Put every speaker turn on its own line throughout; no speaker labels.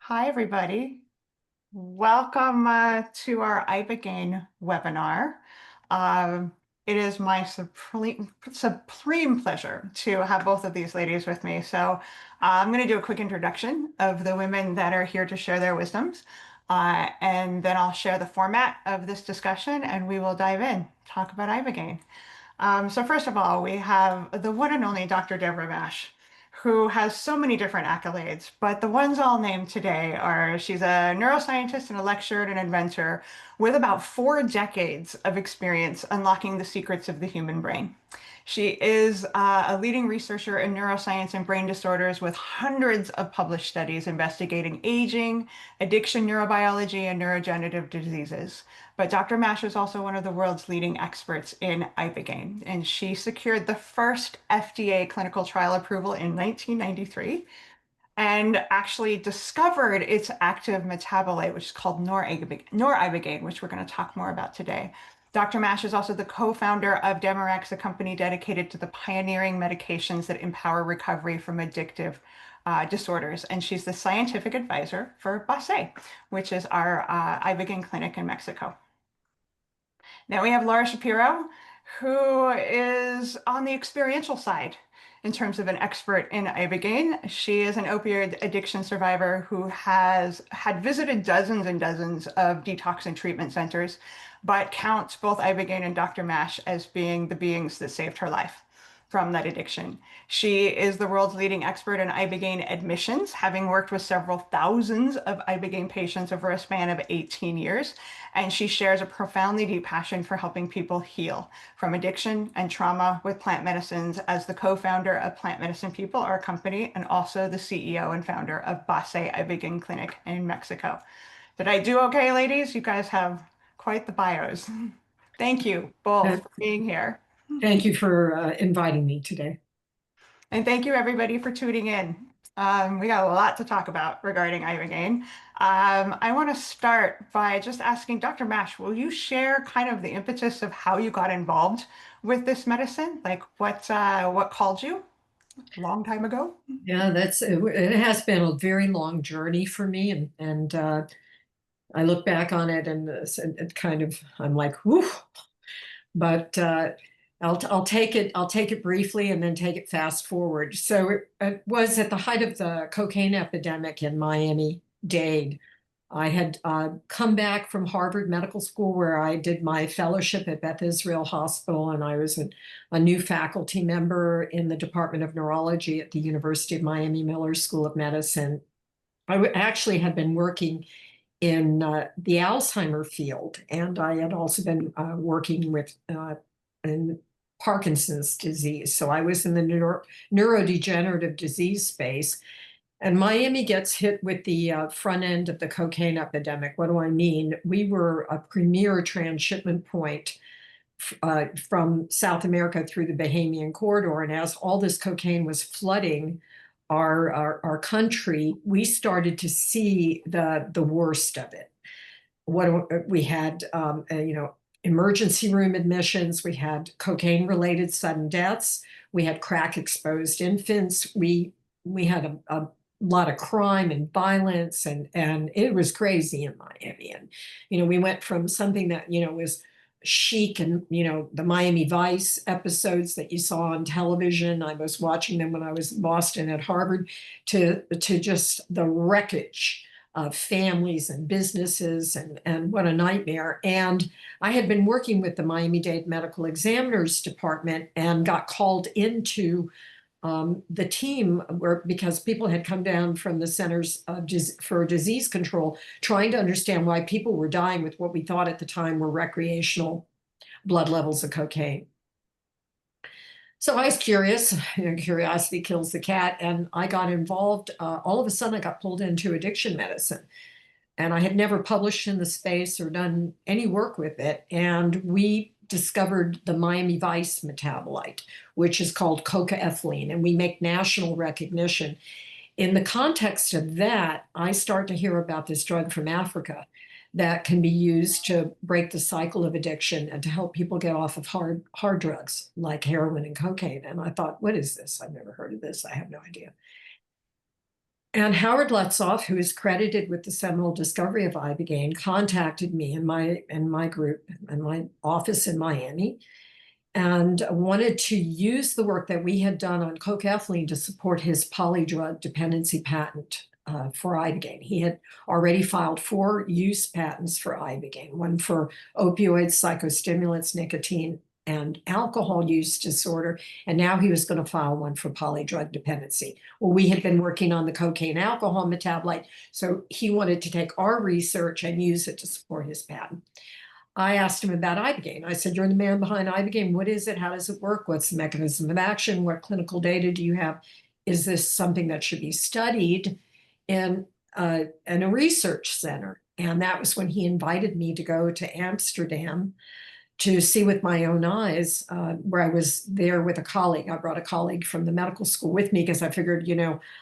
Hi, everybody. Welcome to our Ibogaine webinar. Um, it is my supreme pleasure to have both of these ladies with me. So I'm going to do a quick introduction of the women that are here to share their wisdoms. And then I'll share the format of this discussion and we will dive in, talk about Ibogaine. So first of all, we have the one and only Dr. Deborah Mash, who has so many different accolades, but the ones I'll name today are she's a neuroscientist and a lecturer and an inventor with about 4 decades of experience unlocking the secrets of the human brain. She is a leading researcher in neuroscience and brain disorders with hundreds of published studies investigating aging, addiction neurobiology, and neurodegenerative diseases. But Dr. Mash is also one of the world's leading experts in Ibogaine, and she secured the first FDA clinical trial approval in 1993 and actually discovered its active metabolite, which is called noribogaine, which we're going to talk more about today. Dr. Mash is also the co-founder of Demorex, a company dedicated to the pioneering medications that empower recovery from addictive disorders. And she's the scientific advisor for Bassé, which is our Ibogaine clinic in Mexico. Now we have Laura Shapiro, who is on the experiential side in terms of an expert in Ibogaine. She is an opioid addiction survivor who has had visited dozens and dozens of detox and treatment centers, but counts both Ibogaine and Dr. Mash as being the beings that saved her life from that addiction. She is the world's leading expert in Ibogaine admissions, having worked with several thousands of Ibogaine patients over a span of 18 years. And she shares a profoundly deep passion for helping people heal from addiction and trauma with plant medicines as the co-founder of Plant Medicine People, our company, and also the CEO and founder of Bassé Ibogaine Clinic in Mexico. Did I do okay, ladies? You guys have quite the bios. Thank you
Uh,
both for being here.
Thank you for inviting me today.
And thank you everybody for tuning in. We got a lot to talk about regarding Ibogaine. I want to start by just asking Dr. Mash, will you share kind of the impetus of how you got involved with this medicine? Like what called you a long time ago?
Yeah, it has been a very long journey for me, and I look back on it and it kind of I'm like, whew. But I'll take it briefly and then take it fast forward. So it was at the height of the cocaine epidemic in Miami-Dade. I had come back from Harvard Medical School where I did my fellowship at Beth Israel Hospital, and I was a new faculty member in the Department of Neurology at the University of Miami Miller School of Medicine. Actually had been working in the Alzheimer field, and I had also been working with in Parkinson's disease. So I was in the neurodegenerative disease space. And Miami gets hit with the front end of the cocaine epidemic. What do I mean? We were a premier transshipment point from South America through the Bahamian corridor. And as all this cocaine was flooding our country, we started to see the worst of it. What we had, emergency room admissions. We had cocaine-related sudden deaths. We had crack-exposed infants. We had a lot of crime and violence, and it was crazy in Miami. And we went from something that was chic and the Miami Vice episodes that you saw on television. I was watching them when I was in Boston at Harvard, to just the wreckage of families and businesses, and what a nightmare. And I had been working with the Miami-Dade Medical Examiners Department and got called into the team because people had come down from the Centers for Disease Control trying to understand why people were dying with what we thought at the time were recreational blood levels of cocaine. So I was curious. Curiosity kills the cat, and I got involved. All of a sudden, I got pulled into addiction medicine, and I had never published in the space or done any work with it. And we discovered the Miami Vice metabolite, which is called cocaethylene, and we make national recognition. In the context of that, I start to hear about this drug from Africa that can be used to break the cycle of addiction and to help people get off of hard drugs like heroin and cocaine. And I thought, what is this? I've never heard of this. I have no idea. And Howard Lutzoff, who is credited with the seminal discovery of Ibogaine, contacted me in my group and my office in Miami, and wanted to use the work that we had done on cocaine to support his polydrug dependency patent for Ibogaine. He had already filed 4 use patents for Ibogaine, one for opioids, psychostimulants, nicotine, and alcohol use disorder. And now he was going to file one for polydrug dependency. Well, we had been working on the cocaine alcohol metabolite, so he wanted to take our research and use it to support his patent. I asked him about Ibogaine. I said, "You're the man behind Ibogaine. What is it? How does it work? What's the mechanism of action? What clinical data do you have? Is this something that should be studied in a research center?" And that was when he invited me to go to Amsterdam to see with my own eyes, where I was there with a colleague. I brought a colleague from the medical school with me because I figured,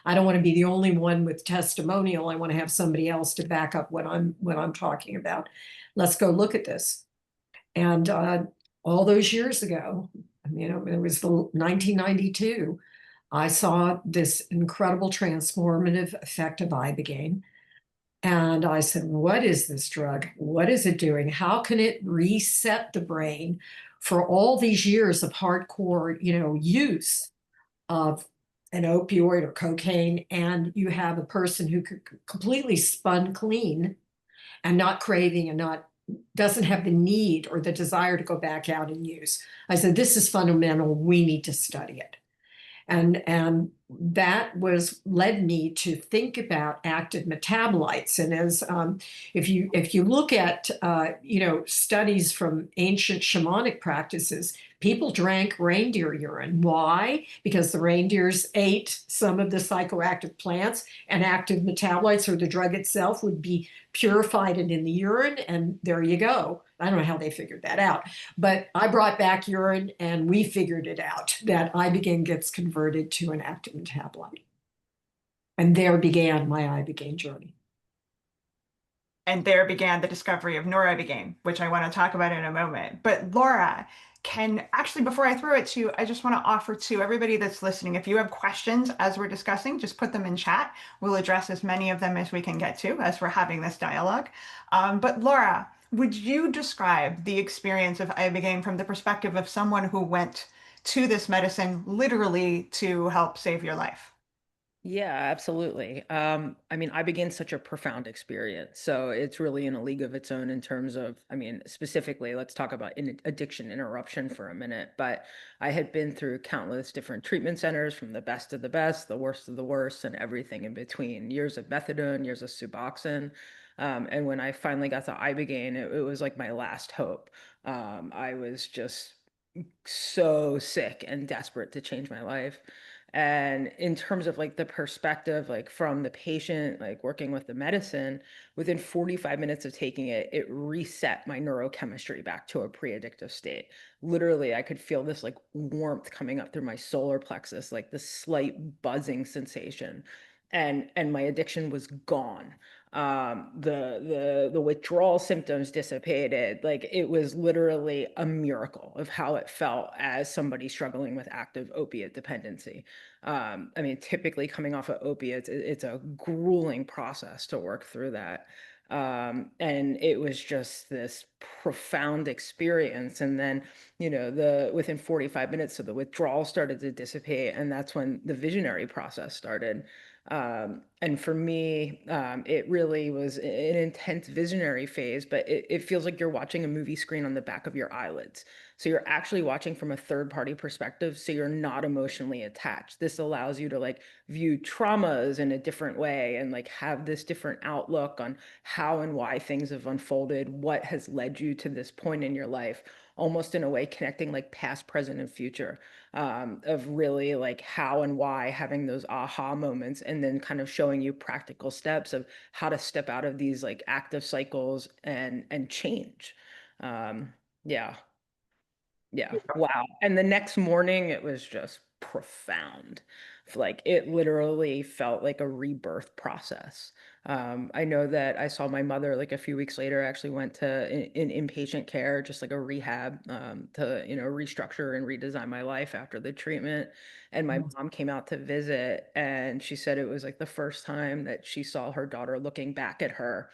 I don't want to be the only one with testimonial. I want to have somebody else to back up what I'm talking about. Let's go look at this. And all those years ago, it was the 1992, I saw this incredible transformative effect of Ibogaine. And I said, "What is this drug? What is it doing? How can it reset the brain for all these years of hardcore, use of an opioid or cocaine?" And you have a person who could completely spun clean and not craving and not doesn't have the need or the desire to go back out and use. I said, "This is fundamental. We need to study it." And that was led me to think about active metabolites. And as if you look at studies from ancient shamanic practices, people drank reindeer urine. Why? Because the reindeers ate some of the psychoactive plants, and active metabolites, or the drug itself, would be purified and in the urine, and there you go. I don't know how they figured that out, but I brought back urine and we figured it out that Ibogaine gets converted to an active metabolite. And there began my Ibogaine journey.
And there began the discovery of noribogaine, which I want to talk about in a moment. But Laura, before I throw it to you, I just want to offer to everybody that's listening, if you have questions as we're discussing, just put them in chat. We'll address as many of them as we can get to as we're having this dialogue. But Laura, would you describe the experience of Ibogaine from the perspective of someone who went to this medicine literally to help save your life?
Yeah, absolutely. I mean, I began such a profound experience. So it's really in a league of its own in terms of, I mean, specifically, let's talk about addiction interruption for a minute. But I had been through countless different treatment centers, from the best of the best, the worst of the worst, and everything in between. Years of methadone, years of Suboxone. And when I finally got to Ibogaine, it was like my last hope. I was just so sick and desperate to change my life. And in terms of like the perspective, like from the patient, like working with the medicine, within 45 minutes of taking it, it reset my neurochemistry back to a pre-addictive state. Literally, I could feel this like warmth coming up through my solar plexus, like this slight buzzing sensation. And my addiction was gone. The withdrawal symptoms dissipated. Like, it was literally a miracle of how it felt as somebody struggling with active opiate dependency. I mean, typically coming off of opiates, it's a grueling process to work through that. And it was just this profound experience. And then, the within 45 minutes, so the withdrawal started to dissipate, and that's when the visionary process started. And for me, it really was an intense visionary phase, but it feels like you're watching a movie screen on the back of your eyelids. So you're actually watching from a third party perspective, so you're not emotionally attached. This allows you to like view traumas in a different way and like have this different outlook on how and why things have unfolded, what has led you to this point in your life, almost in a way connecting like past, present, and future, of really like how and why, having those aha moments, and then kind of showing you practical steps of how to step out of these like active cycles and change. Yeah. Yeah. Wow. And the next morning, it was just profound. Like it literally felt like a rebirth process. I know that I saw my mother like a few weeks later, actually went to in inpatient care, just like a rehab, to, you know, restructure and redesign my life after the treatment. And my mom came out to visit, and she said it was like the first time that she saw her daughter looking back at her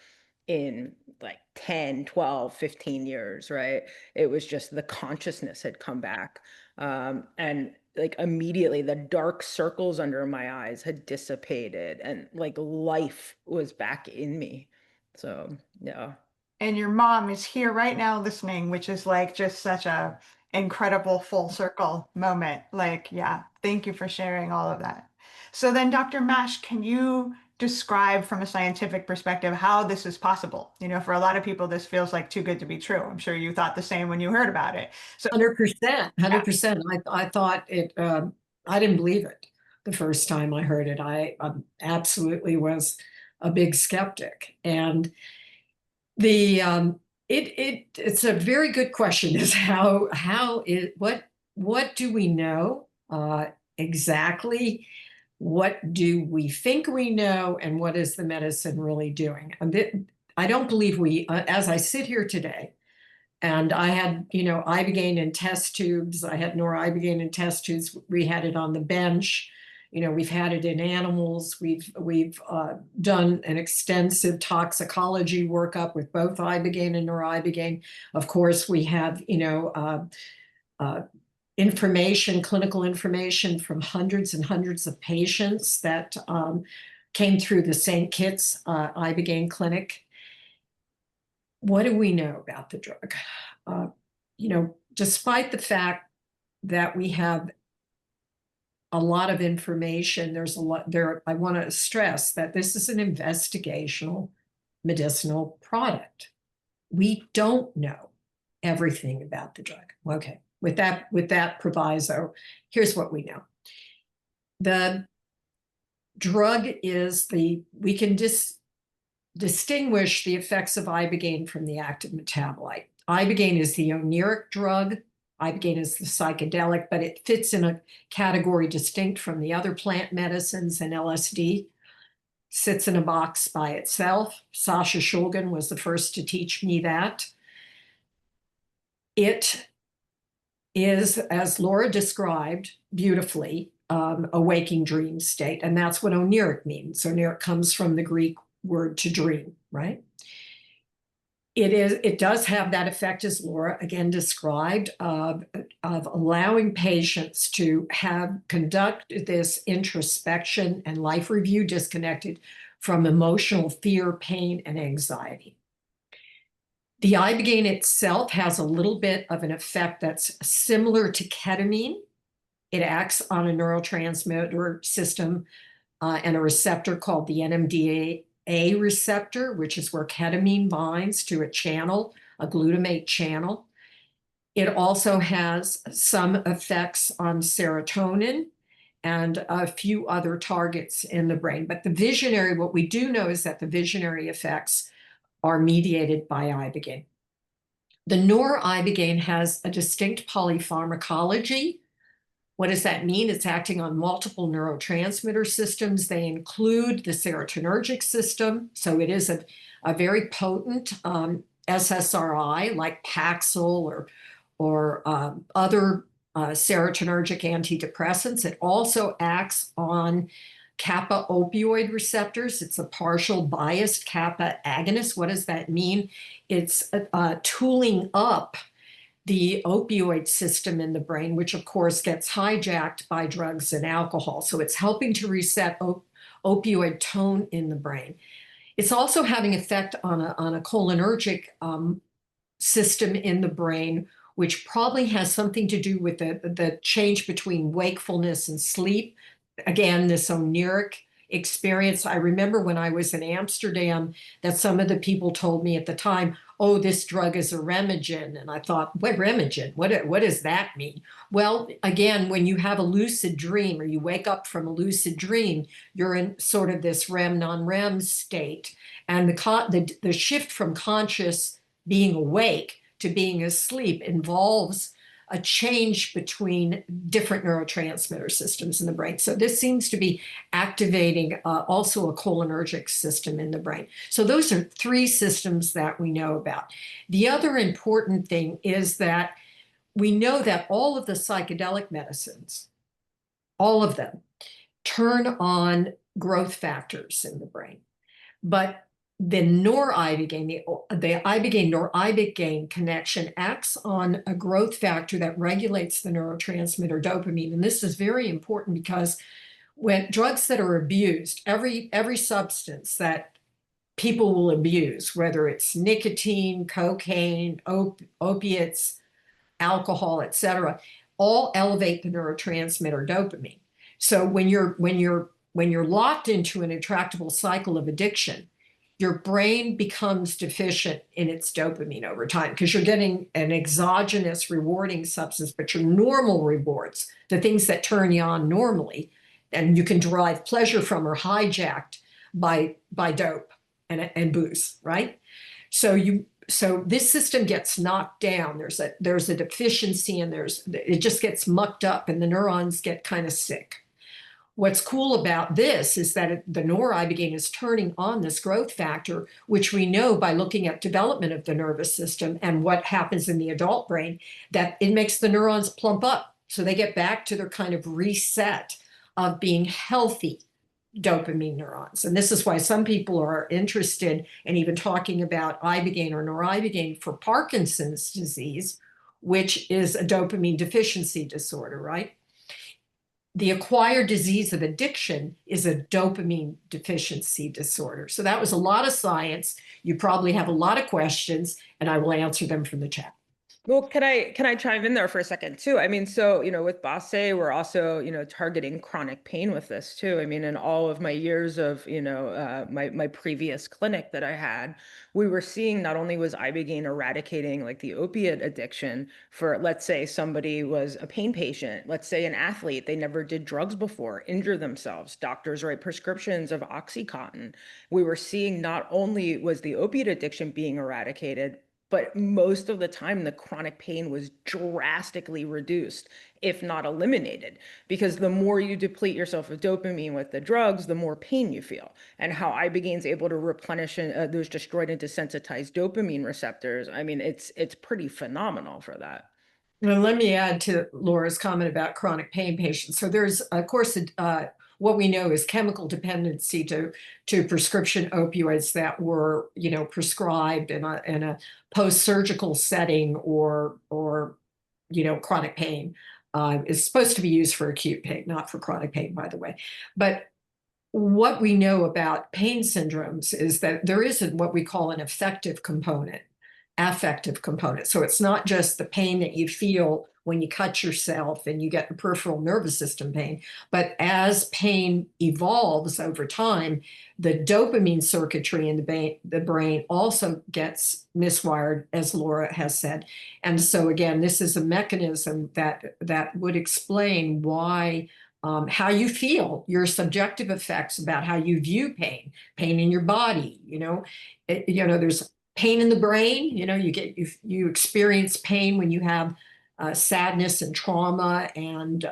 in like 10, 12, 15 years, right? It was just the consciousness had come back. And like immediately the dark circles under my eyes had dissipated and like life was back in me. So, yeah.
And your mom is here right now listening, which is like just such a incredible full circle moment. Like, yeah, thank you for sharing all of that. So then, Dr. Mash, can you describe from a scientific perspective how this is possible? You know, for a lot of people, this feels like too good to be true. I'm sure you thought the same when you heard about it. So,
100%,
yeah.
100%. I thought it, I didn't believe it the first time I heard it. I absolutely was a big skeptic. And the it's a very good question is what do we know exactly? What do we think we know, and what is the medicine really doing? I don't believe as I sit here today, and I had, you know, Ibogaine in test tubes. I had noribogaine in test tubes. We had it on the bench. You know, we've had it in animals. We've done an extensive toxicology workup with both Ibogaine and noribogaine. Of course, we have, you know, information, clinical information from hundreds and hundreds of patients that came through the St. Kitts Ibogaine clinic. What do we know about the drug? You know, despite the fact that we have a lot of information, there's a lot there. I want to stress that this is an investigational medicinal product. We don't know everything about the drug. Okay, with that proviso, here's what we know. The drug is we can distinguish the effects of Ibogaine from the active metabolite. Ibogaine is the oniric drug. Ibogaine is the psychedelic, but it fits in a category distinct from the other plant medicines, and LSD sits in a box by itself. Sasha Shulgin was the first to teach me that. It is, as Laura described beautifully, a waking dream state, and that's what oniric means. Oniric comes from the Greek word to dream, right? It does have that effect, as Laura again described, of allowing patients to conduct this introspection and life review disconnected from emotional fear, pain, and anxiety. The Ibogaine itself has a little bit of an effect that's similar to ketamine. It acts on a neurotransmitter system and a receptor called the NMDA receptor, which is where ketamine binds to a channel, a glutamate channel. It also has some effects on serotonin and a few other targets in the brain. But what we do know is that the visionary effects are mediated by Ibogaine. The noribogaine has a distinct polypharmacology. What does that mean? It's acting on multiple neurotransmitter systems. They include the serotonergic system. So it is a very potent SSRI like Paxil or other serotonergic antidepressants. It also acts on kappa opioid receptors. It's a partial biased kappa agonist. What does that mean? It's tooling up the opioid system in the brain, which of course gets hijacked by drugs and alcohol. So it's helping to reset opioid tone in the brain. It's also having effect on a cholinergic system in the brain, which probably has something to do with the change between wakefulness and sleep. Again, this oniric experience. I remember when I was in Amsterdam that some of the people told me at the time, oh, this drug is a Remegen. And I thought, what Remegen? What does that mean? Well, again, when you have a lucid dream or you wake up from a lucid dream, you're in sort of this REM, non-REM state. And the shift from conscious being awake to being asleep involves a change between different neurotransmitter systems in the brain. So this seems to be activating also a cholinergic system in the brain. So those are three systems that we know about. The other important thing is that we know that all of the psychedelic medicines, all of them, turn on growth factors in the brain. But the noribogaine, the Ibogaine-noribogaine connection acts on a growth factor that regulates the neurotransmitter dopamine. And this is very important because when drugs that are abused, every substance that people will abuse, whether it's nicotine, cocaine, opiates, alcohol, etc., all elevate the neurotransmitter dopamine. So when you're locked into an intractable cycle of addiction, your brain becomes deficient in its dopamine over time because you're getting an exogenous rewarding substance, but your normal rewards, the things that turn you on normally, and you can derive pleasure from, are hijacked by dope and booze, right? So this system gets knocked down. There's a deficiency, and it just gets mucked up, and the neurons get kind of sick. What's cool about this is that the noribogaine is turning on this growth factor, which we know by looking at development of the nervous system and what happens in the adult brain, that it makes the neurons plump up. So they get back to their kind of reset of being healthy dopamine neurons. And this is why some people are interested in even talking about Ibogaine or noribogaine for Parkinson's disease, which is a dopamine deficiency disorder, right? The acquired disease of addiction is a dopamine deficiency disorder. So that was a lot of science. You probably have a lot of questions, and I will answer them from the chat.
Well, can I chime in there for a second too? I mean, so, with Bassé, we're also, targeting chronic pain with this too. I mean, in all of my years of, my previous clinic that I had, we were seeing not only was Ibogaine eradicating like the opiate addiction for, let's say somebody was a pain patient, let's say an athlete, they never did drugs before, injure themselves, doctors write prescriptions of Oxycontin. We were seeing not only was the opiate addiction being eradicated, but most of the time, the chronic pain was drastically reduced, if not eliminated, because the more you deplete yourself of dopamine with the drugs, the more pain you feel. And how Ibogaine's able to replenish those destroyed and desensitized dopamine receptors, I mean, it's pretty phenomenal for that.
And let me add to Laura's comment about chronic pain patients. So there's, of course, what we know is chemical dependency to prescription opioids that were, prescribed in a post-surgical setting or chronic pain. Is supposed to be used for acute pain, not for chronic pain, by the way. But what we know about pain syndromes is that there is what we call an affective component. So it's not just the pain that you feel when you cut yourself and you get the peripheral nervous system pain, but as pain evolves over time, the dopamine circuitry in the brain also gets miswired, as Laura has said. And so again, this is a mechanism that would explain why how you feel, your subjective effects about how you view pain in your body. There's pain in the brain. You experience pain when you have sadness and trauma and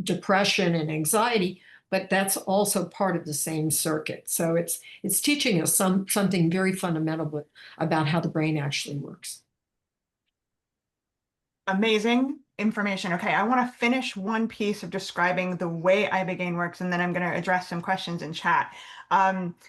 depression and anxiety, but that's also part of the same circuit. So it's teaching us something very fundamental about how the brain actually works.
Amazing information. Okay, I want to finish one piece of describing the way Ibogaine works, and then I'm going to address some questions in chat.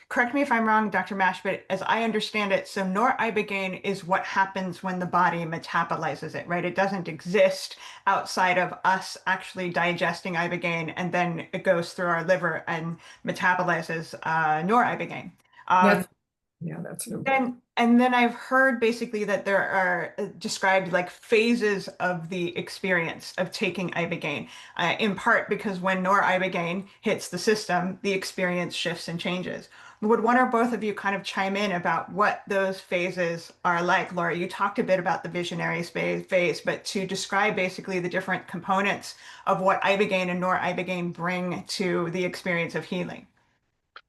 Correct me if I'm wrong, Dr. Mash, but as I understand it, so noribogaine is what happens when the body metabolizes it, right? It doesn't exist outside of us actually digesting Ibogaine, and then it goes through our liver and metabolizes noribogaine.
That's an important.
And then I've heard basically that there are described like phases of the experience of taking Ibogaine, in part because when noribogaine hits the system, the experience shifts and changes. Would one or both of you kind of chime in about what those phases are like? Laura, you talked a bit about the visionary phase, but to describe basically the different components of what Ibogaine and noribogaine bring to the experience of healing.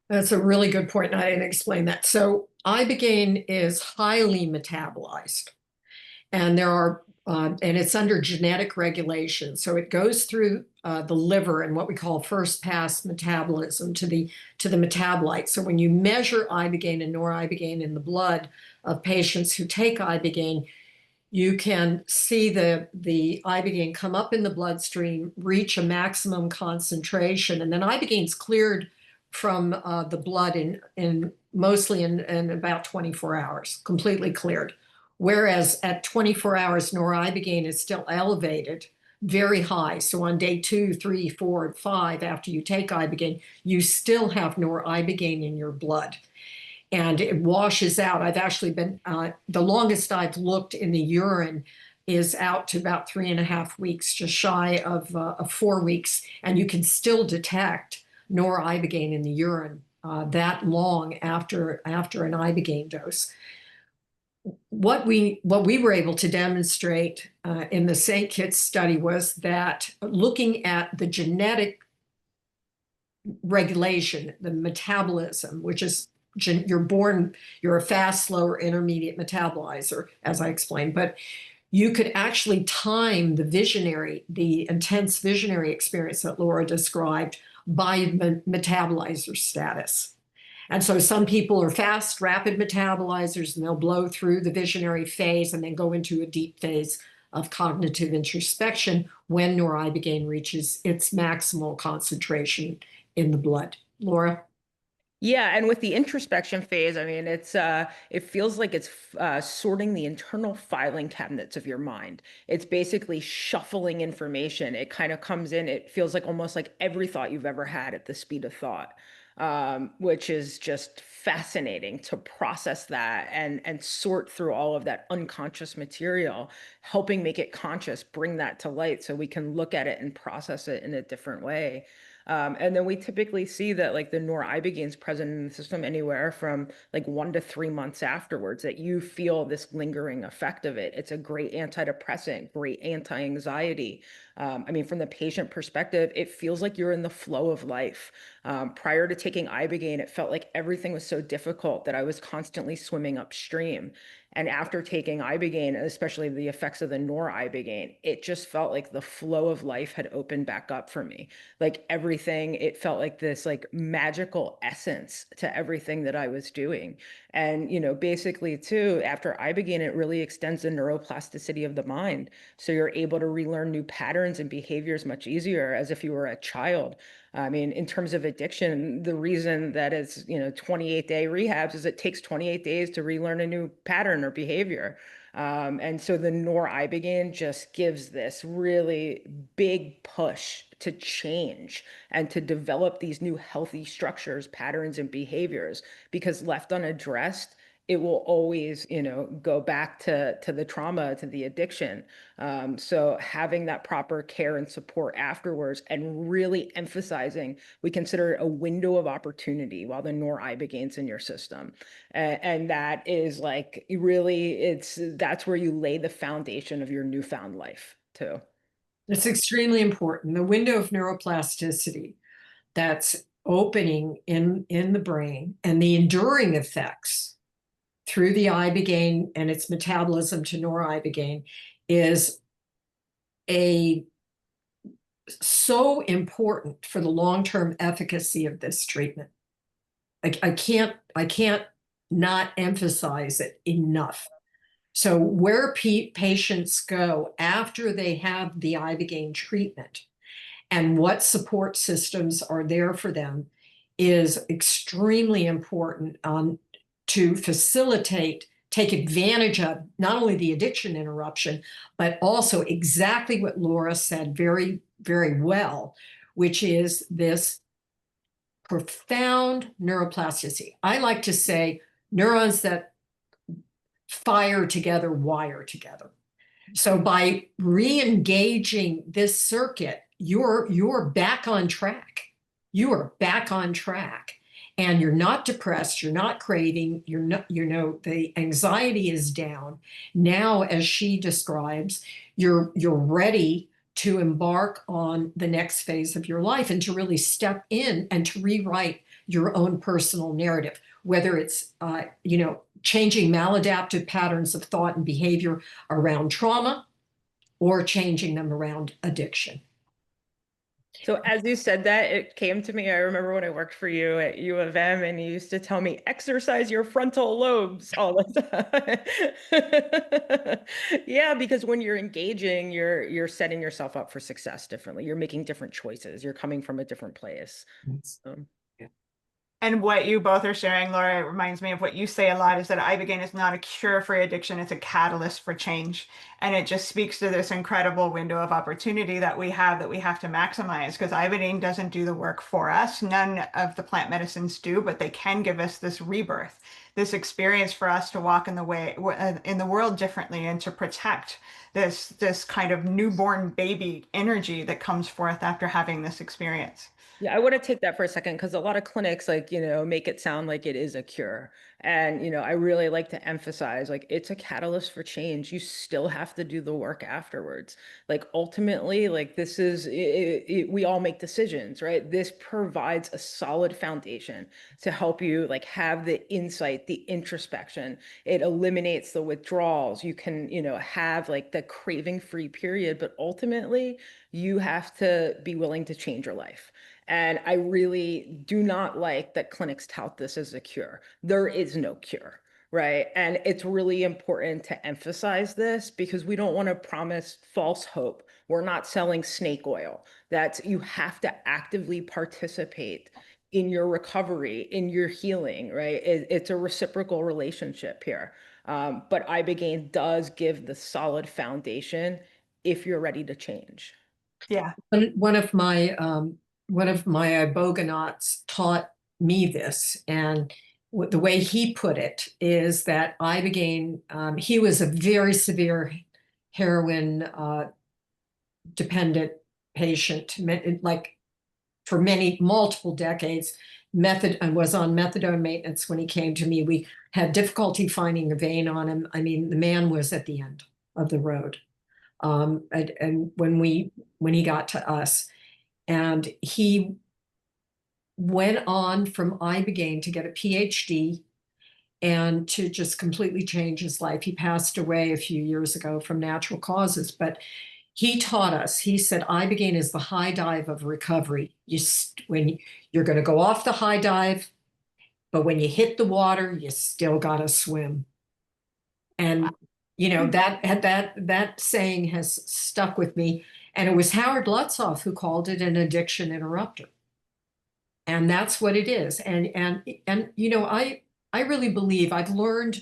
That's a really good point, and I didn't explain that. So Ibogaine is highly metabolized, and there are and it's under genetic regulation. So it goes through the liver and what we call first pass metabolism to the metabolite. So when you measure ibogaine and noribogaine in the blood of patients who take ibogaine, you can see the ibogaine come up in the bloodstream, reach a maximum concentration, and then ibogaine's cleared from the blood in mostly in about 24 hours, completely cleared. Whereas at 24 hours, noribogaine is still elevated, very high. So on day 2, 3, 4, 5, after you take ibogaine, you still have noribogaine in your blood. And it washes out. I've actually been, the longest I've looked in the urine is out to about 3.5 weeks, just shy of 4 weeks. And you can still detect noribogaine in the urine that long after an ibogaine dose. What we were able to demonstrate in the St. Kitts study was that looking at the genetic regulation, the metabolism, which is you're a fast, slow, or intermediate metabolizer, as I explained, but you could actually time the intense visionary experience that Laura described by metabolizer status. And so some people are fast, rapid metabolizers, and they'll blow through the visionary phase and then go into a deep phase of cognitive introspection when noribogaine reaches its maximal concentration in the blood. Laura?
Yeah, and with the introspection phase, I mean, it feels like it's sorting the internal filing cabinets of your mind. It's basically shuffling information. It kind of comes in, it feels like almost like every thought you've ever had at the speed of thought, which is just fascinating to process that and sort through all of that unconscious material, helping make it conscious, bring that to light so we can look at it and process it in a different way. And then we typically see that like the noribogaine is present in the system anywhere from like 1 to 3 months afterwards, that you feel this lingering effect of it. It's a great antidepressant, great anti-anxiety. I mean, from the patient perspective, it feels like you're in the flow of life. Prior to taking Ibogaine, it felt like everything was so difficult that I was constantly swimming upstream. And after taking Ibogaine, especially the effects of the noribogaine, it just felt like the flow of life had opened back up for me. Like everything, it felt like this like magical essence to everything that I was doing. And, basically too, after Ibogaine, it really extends the neuroplasticity of the mind. So you're able to relearn new patterns and behaviors much easier as if you were a child. I mean, in terms of addiction, the reason that it's, 28-day rehabs is it takes 28 days to relearn a new pattern or behavior. And so the noribogaine just gives this really big push to change and to develop these new healthy structures, patterns, and behaviors, because left unaddressed, it will always, go back to the trauma, to the addiction. So having that proper care and support afterwards and really emphasizing, we consider it a window of opportunity while the noribogaine's in your system. And that is like really, that's where you lay the foundation of your newfound life too.
It's extremely important. The window of neuroplasticity that's opening in the brain and the enduring effects through the ibogaine and its metabolism to noribogaine is so important for the long-term efficacy of this treatment. I can't not emphasize it enough. So where patients go after they have the ibogaine treatment and what support systems are there for them is extremely important to facilitate, take advantage of not only the addiction interruption, but also exactly what Laura said very, very well, which is this profound neuroplasticity. I like to say neurons that fire together, wire together. So by re-engaging this circuit, you're back on track. You are back on track. And you're not depressed, you're not craving, you're not, the anxiety is down. Now, as she describes, you're ready to embark on the next phase of your life and to really step in and to rewrite your own personal narrative, whether it's changing maladaptive patterns of thought and behavior around trauma, or changing them around addiction.
So as you said that, it came to me. I remember when I worked for you at U of M, and you used to tell me, exercise your frontal lobes all the time. Yeah, because when you're engaging, you're setting yourself up for success differently. You're making different choices. You're coming from a different place.
And what you both are sharing, Laura, it reminds me of what you say a lot is that Ibogaine is not a cure for addiction, it's a catalyst for change. And it just speaks to this incredible window of opportunity that we have to maximize because Ibogaine doesn't do the work for us. None of the plant medicines do, but they can give us this rebirth, this experience for us to walk in the way in the world differently and to protect this kind of newborn baby energy that comes forth after having this experience.
Yeah, I want to take that for a second because a lot of clinics, like, make it sound like it is a cure. And, I really like to emphasize, like, it's a catalyst for change. You still have to do the work afterwards. Like, ultimately, like, this is, we all make decisions, right? This provides a solid foundation to help you, like, have the insight, the introspection. It eliminates the withdrawals. You can, have, like, the craving-free period, but ultimately, you have to be willing to change your life. And I really do not like that clinics tout this as a cure. There is no cure, right? And it's really important to emphasize this because we don't want to promise false hope. We're not selling snake oil. That's you have to actively participate in your recovery, in your healing, right? It's a reciprocal relationship here. But Ibogaine does give the solid foundation if you're ready to change.
Yeah.
One of my Iboganautes taught me this, and the way he put it is that Ibogaine, he was a very severe heroin dependent patient, like for multiple decades, and was on methadone maintenance when he came to me. We had difficulty finding a vein on him. I mean, the man was at the end of the road. And when he got to us, and he went on from Ibogaine to get a PhD and to just completely change his life. He passed away a few years ago from natural causes, but he taught us, he said, Ibogaine is the high dive of recovery. When you're going to go off the high dive, but when you hit the water, you still got to swim. And that saying has stuck with me. And it was Howard Lutzoff who called it an addiction interrupter. And that's what it is. And I really believe I've learned.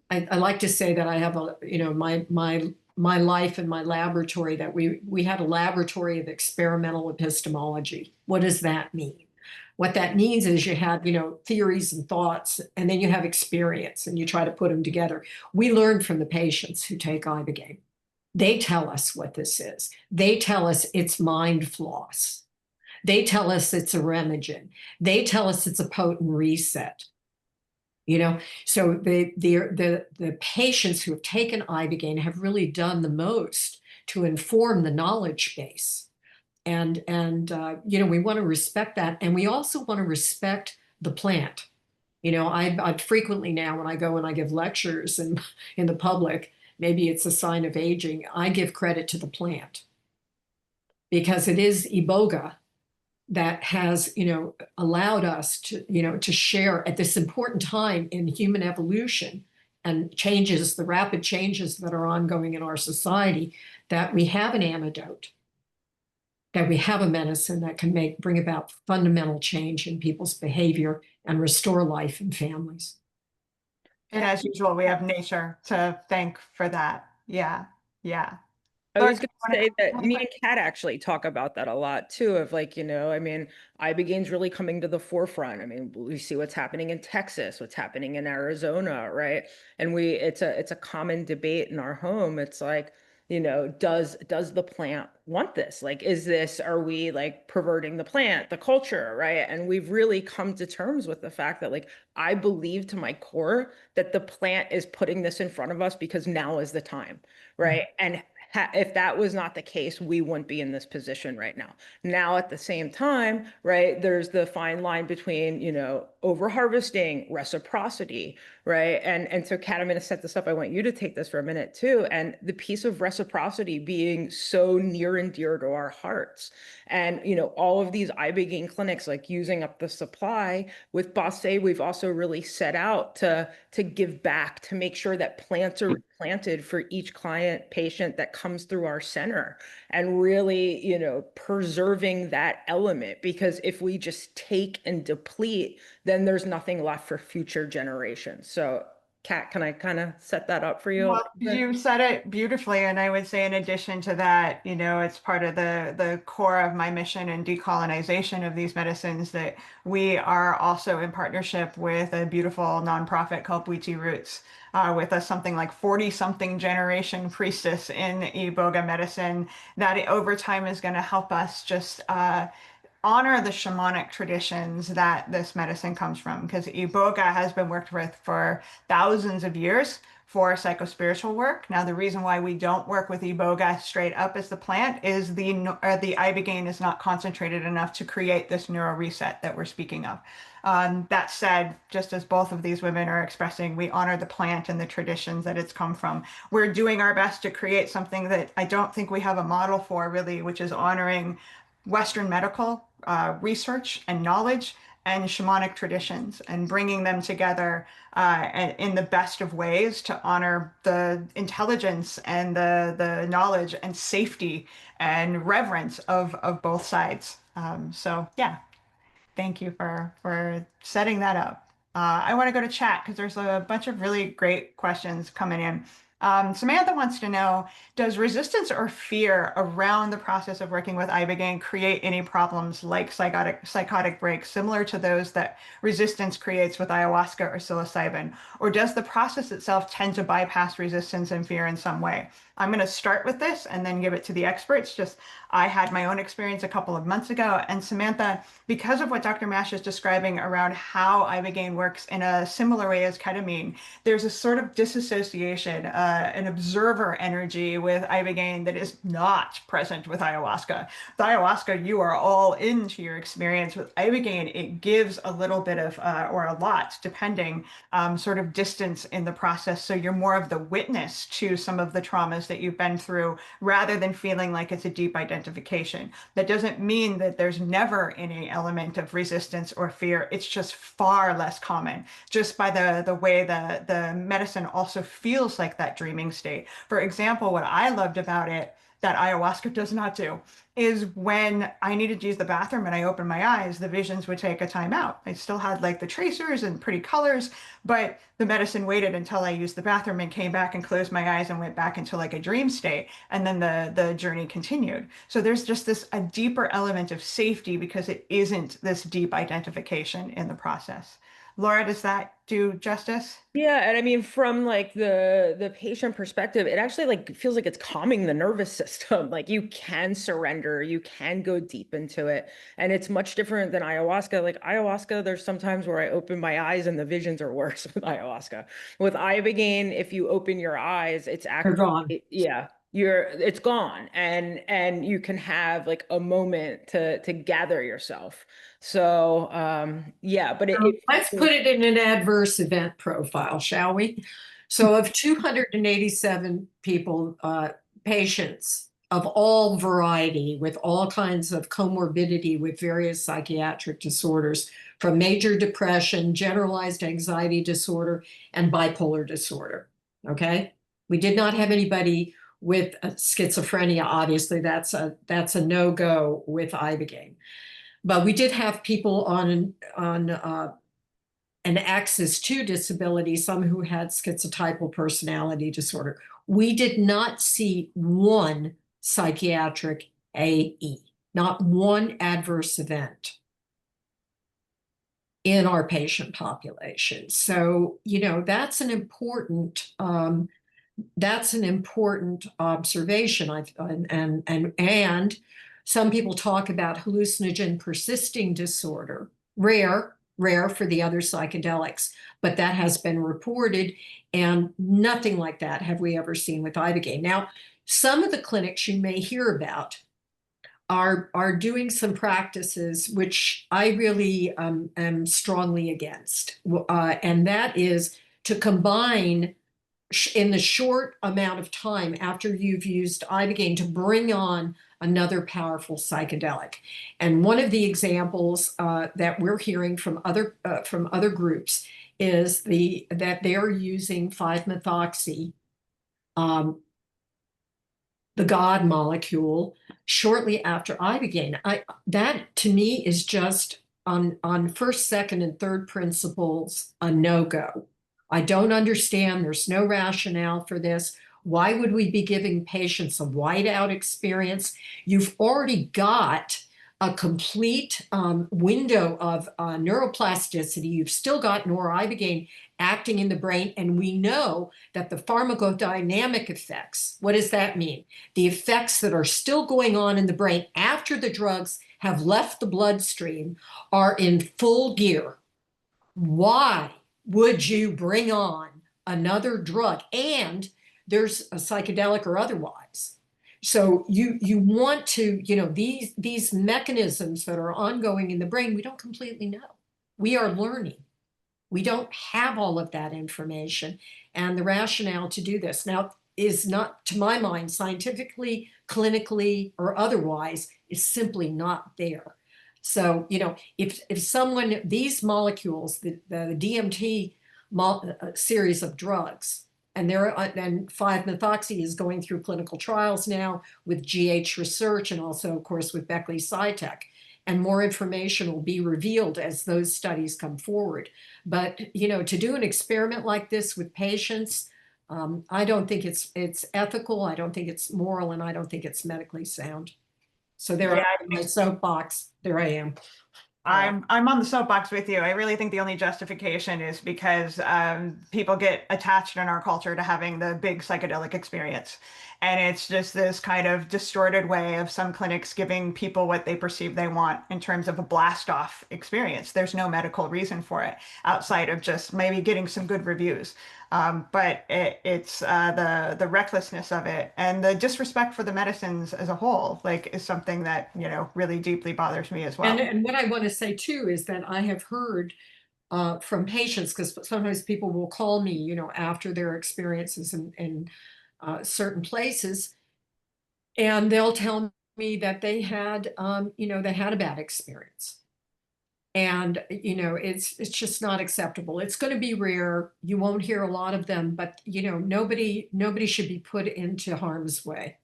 I like to say that I have my life and my laboratory, that we had a laboratory of experimental epistemology. What does that mean? What that means is you have, theories and thoughts, and then you have experience and you try to put them together. We learn from the patients who take Ibogaine. They tell us what this is. They tell us it's mind floss. They tell us it's a Remegen. They tell us it's a potent reset. So the patients who have taken Ibogaine have really done the most to inform the knowledge base. And we want to respect that. And we also want to respect the plant. I frequently now, when I go and I give lectures in the public, maybe it's a sign of aging, I give credit to the plant. Because it is Iboga that has, allowed us to share at this important time in human evolution and the rapid changes that are ongoing in our society, that we have an antidote, that we have a medicine that can bring about fundamental change in people's behavior and restore life in families.
And as usual, we have nature to thank for that. Yeah. Yeah.
I
Laura,
was going to say that me and Kat actually talk about that a lot too, of like, Ibogaine's really coming to the forefront. I mean, we see what's happening in Texas, what's happening in Arizona, right? And it's a common debate in our home. It's like, does the plant want this? Like, are we like perverting the plant, the culture, right? And we've really come to terms with the fact that, like, I believe to my core that the plant is putting this in front of us because now is the time, right? And if that was not the case, we wouldn't be in this position right now. Now, at the same time, right, there's the fine line between, over harvesting, reciprocity, right? And so, Kat, I'm going to set this up. I want you to take this for a minute too. And the piece of reciprocity being so near and dear to our hearts. And, all of these Ibogaine clinics, like using up the supply with Bassé, we've also really set out to give back, to make sure that plants are planted for each client patient that comes through our center, and really, preserving that element, because if we just take and deplete, then there's nothing left for future generations. So, Kat, can I kind of set that up for you a
Well,
little bit?
you said it beautifully, and I would say in addition to that, it's part of the core of my mission and decolonization of these medicines that we are also in partnership with a beautiful nonprofit called Bwiti Roots, with a something like 40-something generation priestess in Iboga medicine that over time is going to help us just honor the shamanic traditions that this medicine comes from, because Iboga has been worked with for thousands of years for psychospiritual work. Now, the reason why we don't work with Iboga straight up as the plant is the Ibogaine is not concentrated enough to create this neural reset that we're speaking of. That said, just as both of these women are expressing, we honor the plant and the traditions that it's come from. We're doing our best to create something that I don't think we have a model for, really, which is honoring Western medical research and knowledge and shamanic traditions, and bringing them together in the best of ways to honor the intelligence and the knowledge and safety and reverence of both sides. So yeah, thank you for setting that up. I want to go to chat because there's a bunch of really great questions coming in. Samantha wants to know, does resistance or fear around the process of working with Ibogaine create any problems like psychotic breaks similar to those that resistance creates with ayahuasca or psilocybin? Or does the process itself tend to bypass resistance and fear in some way? I'm going to start with this and then give it to the experts. Just I had my own experience a couple of months ago, and Samantha, because of what Dr. Mash is describing around how Ibogaine works in a similar way as ketamine, there's a sort of disassociation, an observer energy with Ibogaine that is not present with ayahuasca. With ayahuasca, you are all into your experience. With Ibogaine, it gives a little bit of, or a lot, depending, sort of distance in the process. So you're more of the witness to some of the traumas that you've been through, rather than feeling like it's a deep identification. That doesn't mean that there's never any element of resistance or fear. It's just far less common, just by the way the medicine also feels like that dreaming state. For example, what I loved about it that ayahuasca does not do is when I needed to use the bathroom and I opened my eyes, the visions would take a time out. I still had like the tracers and pretty colors, but the medicine waited until I used the bathroom and came back and closed my eyes and went back into like a dream state. And then the journey continued. So there's just a deeper element of safety because it isn't this deep identification in the process. Laura, does that do justice?
Yeah, and I mean, from like the patient perspective, it actually like feels like it's calming the nervous system. Like you can surrender, you can go deep into it, and it's much different than ayahuasca. Like ayahuasca, there's sometimes where I open my eyes and the visions are worse with ayahuasca. With Ibogaine, if you open your eyes, it's
They're gone.
actually, yeah, it's gone, and you can have like a moment to gather yourself. So yeah, but
So let's put it in an adverse event profile, shall we? So of 287 people, patients of all variety with all kinds of comorbidity with various psychiatric disorders, from major depression, generalized anxiety disorder, and bipolar disorder, okay? We did not have anybody with schizophrenia. Obviously, that's a no-go with Ibogaine. But we did have people on an axis to disability, some who had schizotypal personality disorder. We did not see one psychiatric AE, not one adverse event in our patient population. So, that's an important observation. And some people talk about hallucinogen persisting disorder, rare for the other psychedelics, but that has been reported, and nothing like that have we ever seen with Ibogaine. Now, Some of the clinics you may hear about are doing some practices which I really am strongly against. And that is to combine in the short amount of time after you've used Ibogaine to bring on another powerful psychedelic. And one of the examples that we're hearing from other groups is that they're using 5-methoxy, the God molecule, shortly after Ibogaine. That to me is just on first, second, and third principles a no-go. I don't understand. There's no rationale for this. Why would we be giving patients a whiteout experience? You've already got a complete window of neuroplasticity. You've still got noribogaine acting in the brain, and we know that the pharmacodynamic effects, what does that mean? The effects that are still going on in the brain after the drugs have left the bloodstream are in full gear. Why would you bring on another drug? And there's a psychedelic or otherwise. So you want to, these mechanisms that are ongoing in the brain, we don't completely know. We are learning. We don't have all of that information. And the rationale to do this now is not, to my mind, scientifically, clinically, or otherwise, is simply not there. So, if someone, these molecules, the DMT series of drugs, and 5-methoxy is going through clinical trials now with GH Research and also, of course, with Beckley Psytech. And more information will be revealed as those studies come forward. But, to do an experiment like this with patients, I don't think it's ethical, I don't think it's moral, and I don't think it's medically sound. So there
Yeah,
I am in my soapbox. There I am.
I'm on the soapbox with you. I really think the only justification is because people get attached in our culture to having the big psychedelic experience. And it's just this kind of distorted way of some clinics giving people what they perceive they want in terms of a blast off experience. There's no medical reason for it outside of just maybe getting some good reviews. But it's the recklessness of it and the disrespect for the medicines as a whole, like, is something that, really deeply bothers me as well.
And what I want to say too is that I have heard from patients, because sometimes people will call me, after their experiences in certain places, and they'll tell me that they had, they had a bad experience. And, it's just not acceptable. It's going to be rare. You won't hear a lot of them, but, nobody should be put into harm's way.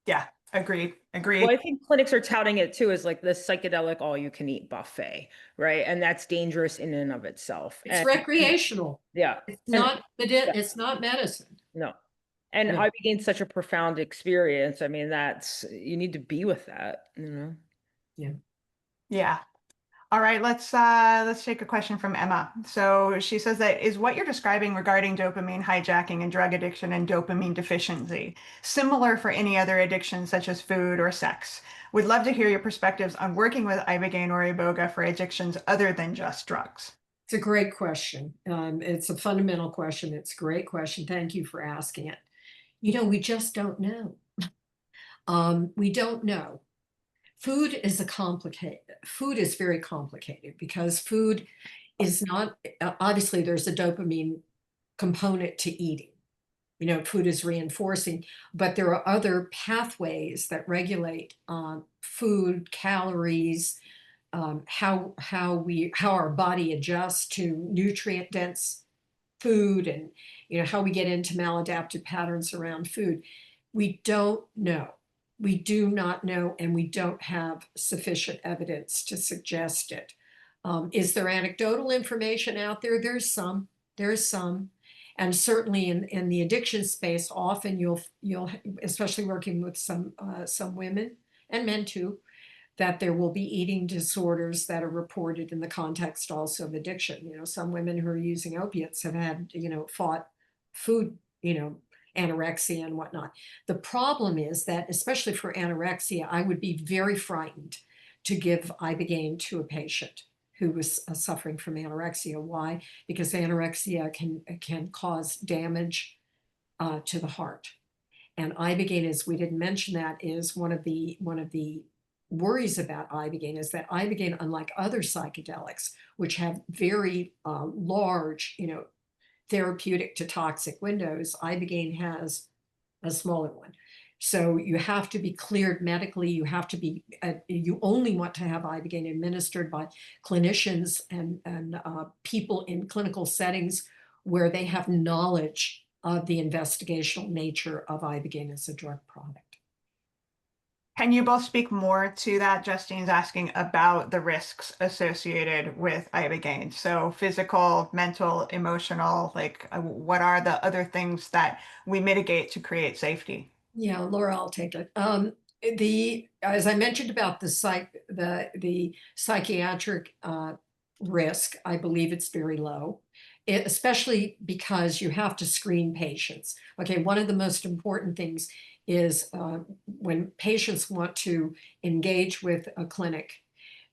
Yeah, agreed.
Well, I think clinics are touting it too as like the psychedelic all-you-can-eat buffet, right? And that's dangerous in and of itself.
It's recreational.
Yeah.
It's not it's not medicine.
No. And
Yeah.
Ibogaine's such a profound experience. I mean, you need to be with that,
Yeah.
Yeah. All right, let's take a question from Emma. So she says that is what you're describing regarding dopamine hijacking and drug addiction and dopamine deficiency similar for any other addiction such as food or sex? Would love to hear your perspectives on working with Ibogaine or Iboga for addictions other than just drugs.
It's a great question. It's a fundamental question. It's a great question. Thank you for asking it. We just don't know. We don't know. Food is very complicated because food is not, obviously there's a dopamine component to eating. Food is reinforcing, but there are other pathways that regulate food, calories, how our body adjusts to nutrient dense food, and how we get into maladaptive patterns around food. We don't know. We do not know, and we don't have sufficient evidence to suggest it. Is there anecdotal information out there? There's some. And certainly in the addiction space, often you'll especially working with some women and men too, that there will be eating disorders that are reported in the context also of addiction. Some women who are using opiates have had, fought food, anorexia and whatnot. The problem is that, especially for anorexia, I would be very frightened to give Ibogaine to a patient who was suffering from anorexia. Why? Because anorexia can cause damage to the heart. And Ibogaine, as we didn't mention, that is one of the worries about Ibogaine is that Ibogaine, unlike other psychedelics, which have very large, therapeutic to toxic windows, Ibogaine has a smaller one. So you have to be cleared medically. You have to be, you only want to have Ibogaine administered by clinicians and people in clinical settings where they have knowledge of the investigational nature of Ibogaine as a drug product.
Can you both speak more to that? Justine's asking about the risks associated with Ibogaine. So physical, mental, emotional, like what are the other things that we mitigate to create safety?
Yeah, Laura, I'll take it. As I mentioned about the psychiatric risk, I believe it's very low, especially because you have to screen patients. Okay, one of the most important things is when patients want to engage with a clinic,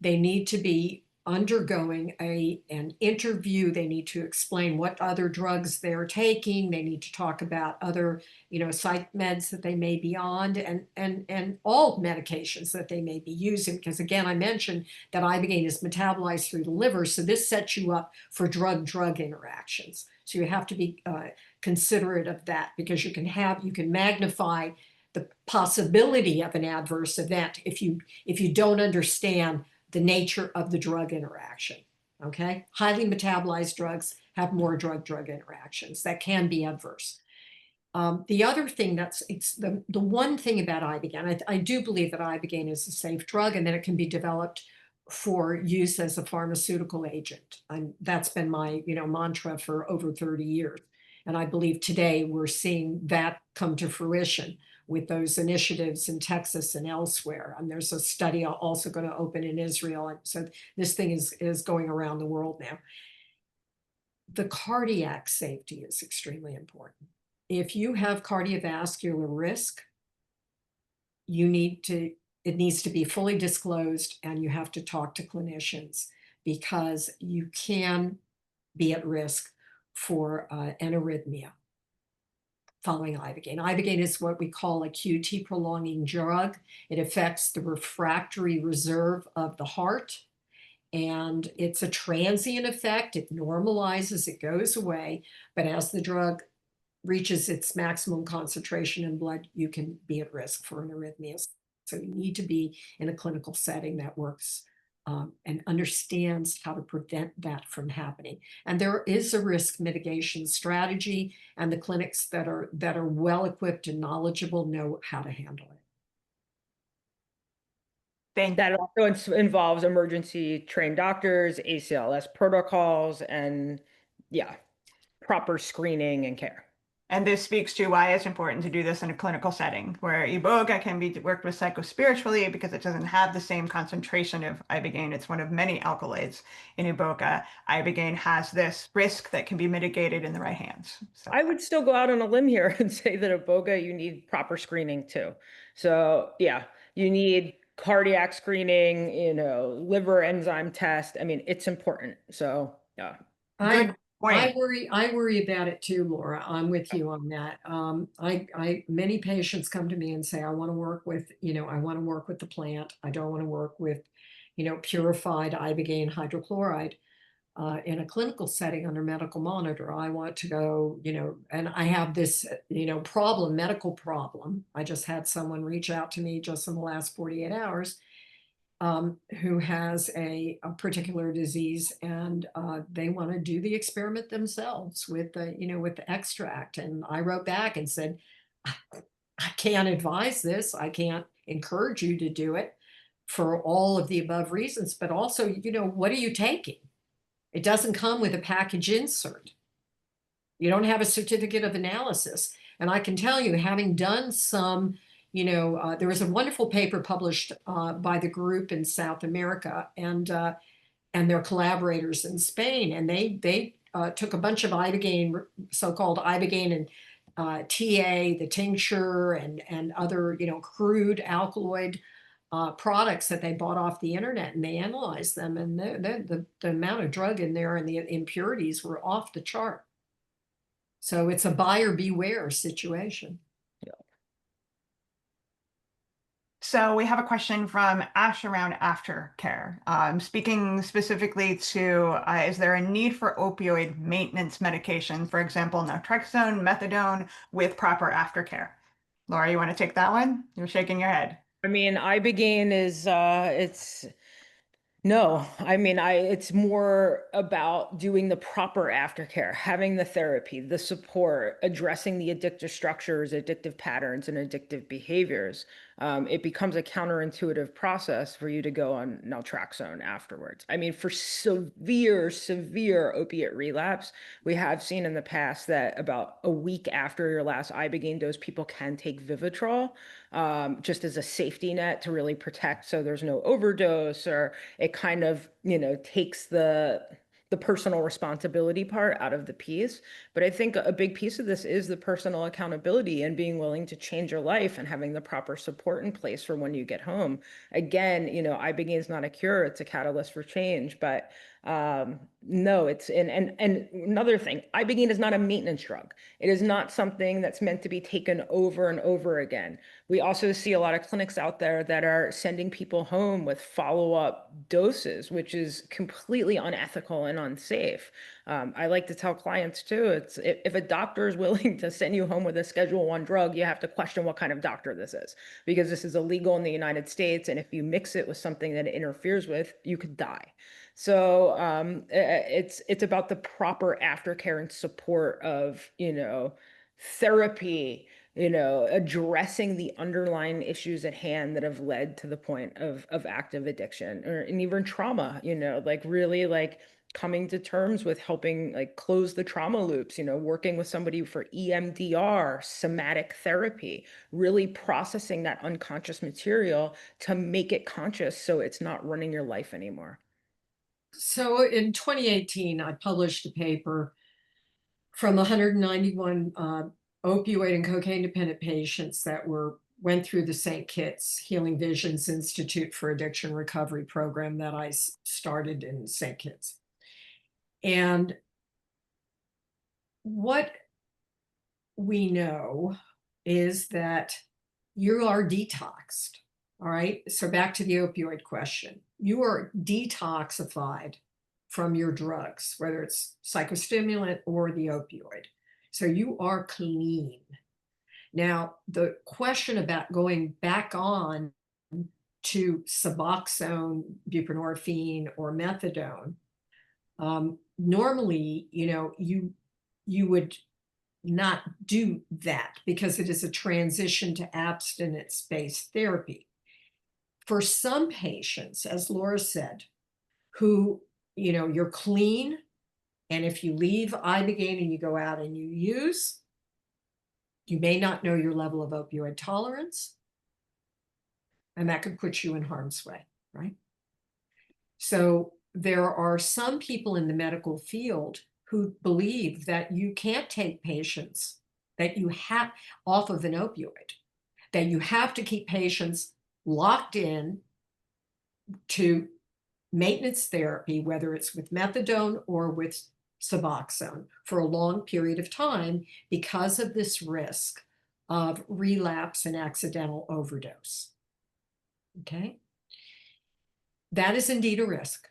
they need to be undergoing an interview. They need to explain what other drugs they're taking. They need to talk about other, psych meds that they may be on, and all medications that they may be using. Because again, I mentioned that Ibogaine is metabolized through the liver, so this sets you up for drug-drug interactions. So you have to be considerate of that, because you can magnify the possibility of an adverse event if you don't understand the nature of the drug interaction. Okay, highly metabolized drugs have more drug-drug interactions that can be adverse. The other thing it's the one thing about Ibogaine, I do believe that Ibogaine is a safe drug and that it can be developed for use as a pharmaceutical agent. And that's been my mantra for over 30 years. And I believe today we're seeing that come to fruition with those initiatives in Texas and elsewhere. And there's a study also going to open in Israel. And so this thing is going around the world now. The cardiac safety is extremely important. If you have cardiovascular risk, it needs to be fully disclosed, and you have to talk to clinicians, because you can be at risk for an arrhythmia following Ibogaine. Ibogaine is what we call a QT prolonging drug. It affects the refractory reserve of the heart, and it's a transient effect. It normalizes, it goes away, but as the drug reaches its maximum concentration in blood, you can be at risk for an arrhythmia. So you need to be in a clinical setting that works and understands how to prevent that from happening. And there is a risk mitigation strategy, and the clinics that are well equipped and knowledgeable know how to handle it.
That also involves emergency trained doctors, ACLS protocols, and yeah, proper screening and care.
And this speaks to why it's important to do this in a clinical setting, where Iboga can be worked with psychospiritually because it doesn't have the same concentration of Ibogaine. It's one of many alkaloids in Iboga. Ibogaine has this risk that can be mitigated in the right hands. So
I would still go out on a limb here and say that Iboga, you need proper screening too. So yeah, you need cardiac screening, liver enzyme test. I mean, it's important. So yeah.
good point.
I worry about it too, Laura. I'm with you on that. Many patients come to me and say, I want to work with the plant. I don't want to work with, purified Ibogaine hydrochloride in a clinical setting under medical monitor. I want to go, and I have this, medical problem. I just had someone reach out to me just in the last 48 hours who has a particular disease, and they want to do the experiment themselves with the extract. And I wrote back and said, I can't advise this. I can't encourage you to do it for all of the above reasons. But also, what are you taking? It doesn't come with a package insert. You don't have a certificate of analysis. And I can tell you, having done some, there was a wonderful paper published by the group in South America and their collaborators in Spain, and they took a bunch of Ibogaine, so-called Ibogaine and TA, the tincture, and other crude alkaloid products that they bought off the internet, and they analyzed them, and the amount of drug in there and the impurities were off the chart. So it's a buyer beware situation.
So we have a question from Ash around aftercare. Speaking specifically to, is there a need for opioid maintenance medication, for example, naltrexone, methadone, with proper aftercare? Laura, you want to take that one? You're shaking your head.
I mean, Ibogaine is it's no, I mean, it's more about doing the proper aftercare, having the therapy, the support, addressing the addictive structures, addictive patterns, and addictive behaviors. It becomes a counterintuitive process for you to go on naltrexone afterwards. I mean, for severe opiate relapse, we have seen in the past that about a week after your last Ibogaine dose, people can take Vivitrol, just as a safety net to really protect so there's no overdose, or it kind of, takes the personal responsibility part out of the piece. But I think a big piece of this is the personal accountability and being willing to change your life and having the proper support in place for when you get home. Again, Ibogaine is not a cure, it's a catalyst for change. But no, it's and another thing, Ibogaine is not a maintenance drug. It is not something that's meant to be taken over and over again. We also see a lot of clinics out there that are sending people home with follow-up doses, which is completely unethical and unsafe. I like to tell clients too, if a doctor is willing to send you home with a Schedule 1 drug, you have to question what kind of doctor this is, because this is illegal in the United States, and if you mix it with something that it interferes with, you could die. So it's about the proper aftercare and support of, therapy, addressing the underlying issues at hand that have led to the point of active addiction, and even trauma, like really like coming to terms with helping like close the trauma loops, working with somebody for EMDR, somatic therapy, really processing that unconscious material to make it conscious so it's not running your life anymore.
So in 2018, I published a paper from 191 opioid and cocaine dependent patients that went through the St. Kitts Healing Visions Institute for Addiction Recovery program that I started in St. Kitts. And what we know is that you are detoxed. All right. So back to the opioid question. You are detoxified from your drugs, whether it's psychostimulant or the opioid. So you are clean. Now, the question about going back on to Suboxone, buprenorphine, or methadone, normally, you would not do that because it is a transition to abstinence-based therapy. For some patients, as Laura said, who, you're clean, and if you leave Ibogaine and you go out and you use, you may not know your level of opioid tolerance, and that could put you in harm's way, right? So there are some people in the medical field who believe that you can't take patients that you have off of an opioid, that you have to keep patients locked in to maintenance therapy, whether it's with methadone or with Suboxone, for a long period of time because of this risk of relapse and accidental overdose. Okay? That is indeed a risk.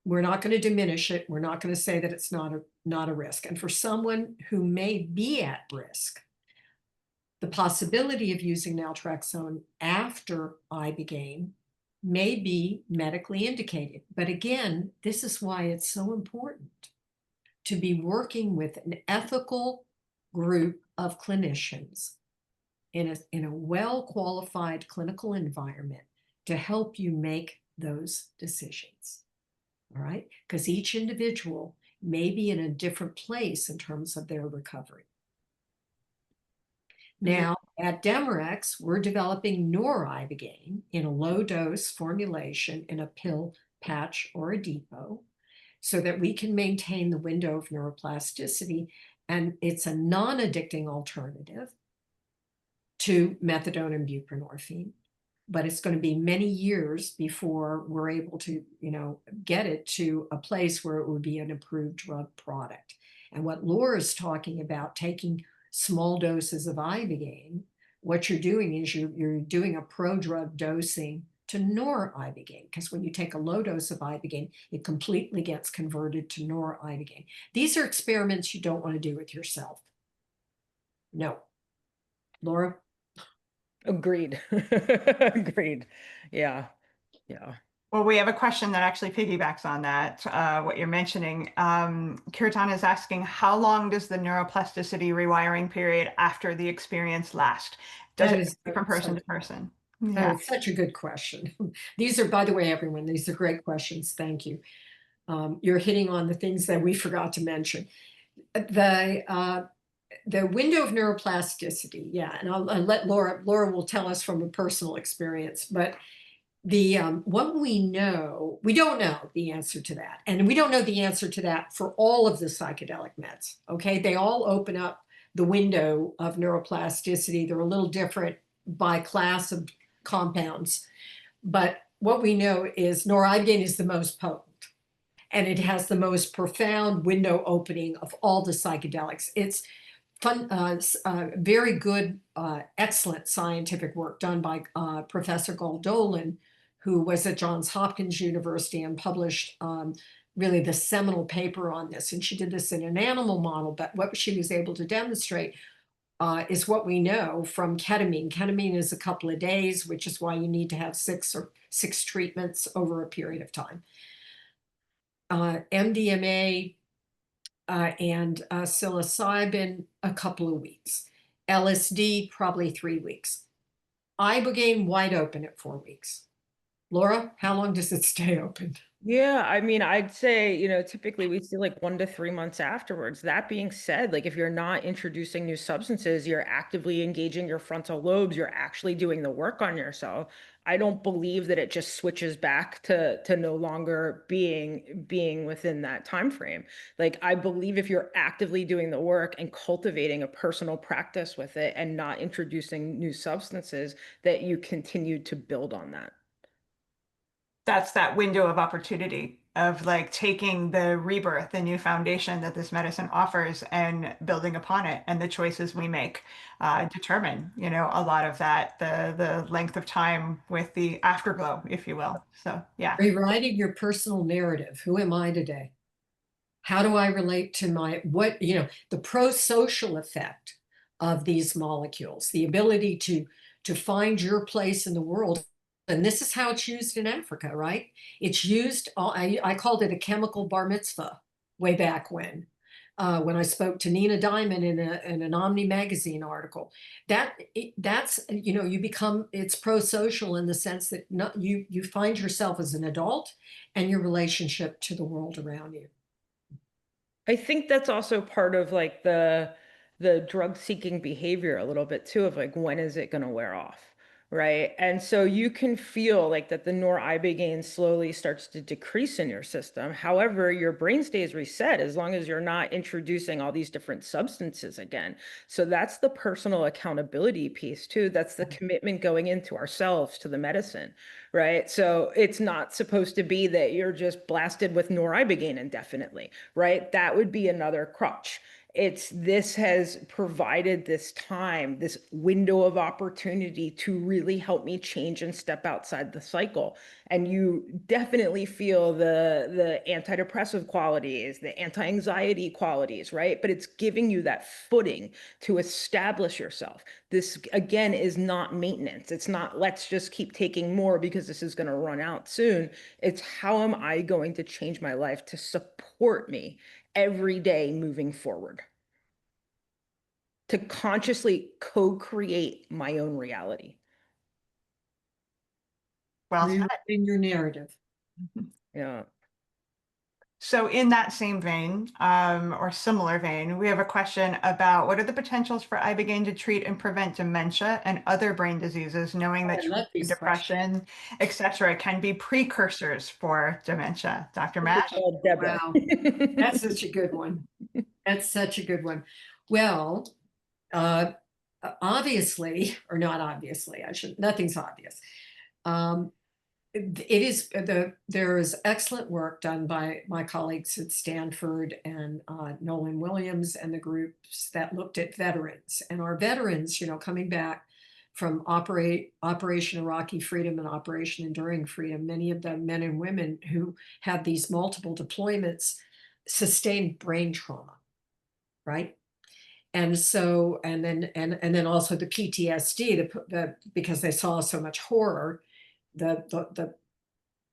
We're not going to diminish it. We're not going to say that it's not a risk. And for someone who may be at risk, the possibility of using naltrexone after Ibogaine may be medically indicated. But again, this is why it's so important to be working with an ethical group of clinicians in a well-qualified clinical environment to help you make those decisions. All right? Because each individual may be in a different place in terms of their recovery. Now, at Demorex, we're developing noribogaine in a low-dose formulation in a pill, patch, or a depot so that we can maintain the window of neuroplasticity, and it's a non-addicting alternative to methadone and buprenorphine. But it's going to be many years before we're able to, get it to a place where it would be an approved drug product. And what Laura's talking about, taking small doses of Ibogaine what you're doing is you're doing a prodrug dosing to noribogaine, because when you take a low dose of ibogaine, it completely gets converted to noribogaine. These are experiments you don't want to do with yourself. No. Laura?
Agreed. Agreed. Yeah. Yeah.
Well, we have a question that actually piggybacks on that, what you're mentioning. Kirtan is asking, how long does the neuroplasticity rewiring period after the experience last? Does
That
it
is
vary from person to person?
Oh,
Yeah.
it's such a good question. These are, by the way, everyone, these are great questions. Thank you. You're hitting on the things that we forgot to mention. The window of neuroplasticity, yeah, and I'll let Laura will tell us from a personal experience, but the what we know, we don't know the answer to that, and we don't know the answer to that for all of the psychedelic meds. Okay, they all open up the window of neuroplasticity. They're a little different by class of compounds, but what we know is noribogaine is the most potent, and it has the most profound window opening of all the psychedelics. It's fun, very good, excellent scientific work done by Professor Goldolin, who was at Johns Hopkins University and published really the seminal paper on this. And she did this in an animal model, but what she was able to demonstrate is what we know from ketamine. Ketamine is a couple of days, which is why you need to have six treatments over a period of time. MDMA and psilocybin, a couple of weeks. LSD, probably 3 weeks. Ibogaine, wide open at 4 weeks. Laura, how long does it stay open?
Yeah, I mean, I'd say, typically we see like 1 to 3 months afterwards. That being said, like if you're not introducing new substances, you're actively engaging your frontal lobes, you're actually doing the work on yourself. I don't believe that it just switches back to no longer being within that time frame. Like I believe if you're actively doing the work and cultivating a personal practice with it and not introducing new substances, that you continue to build on that.
That's that window of opportunity of like taking the rebirth, the new foundation that this medicine offers and building upon it. And the choices we make determine, a lot of that, the length of time with the afterglow, if you will. So yeah.
Rewriting your personal narrative. Who am I today? How do I relate to the pro-social effect of these molecules, the ability to find your place in the world. And this is how it's used in Africa, right? It's used, I called it a chemical bar mitzvah way back when I spoke to Nina Diamond in an Omni magazine article. That's you become, it's pro-social in the sense that you find yourself as an adult and your relationship to the world around you.
I think that's also part of like the drug seeking behavior a little bit too of like when is it going to wear off, right? And so you can feel like that the noribogaine slowly starts to decrease in your system. However, your brain stays reset as long as you're not introducing all these different substances again. So that's the personal accountability piece too. That's the commitment going into ourselves to the medicine, right? So it's not supposed to be that you're just blasted with noribogaine indefinitely, right? That would be another crutch. This has provided this time, this window of opportunity to really help me change and step outside the cycle. And you definitely feel the antidepressive qualities, the anti-anxiety qualities, right? But it's giving you that footing to establish yourself. This again is not maintenance. It's not let's just keep taking more because this is going to run out soon. It's how am I going to change my life to support me every day moving forward, to consciously co-create my own reality.
Well said.
In your narrative.
Yeah.
So in that same vein, or similar vein, we have a question about what are the potentials for Ibogaine to treat and prevent dementia and other brain diseases, knowing that
I love these
depression, etc., can be precursors for dementia. Dr. Mash?
Oh, Deborah.
Wow, that's such a good one. That's such a good one. Well, obviously, or not obviously, nothing's obvious. There is excellent work done by my colleagues at Stanford and Nolan Williams and the groups that looked at veterans, and our veterans, coming back from Operation Iraqi Freedom and Operation Enduring Freedom, many of the men and women who had these multiple deployments sustained brain trauma, right? And so, and then also the PTSD, because they saw so much horror, the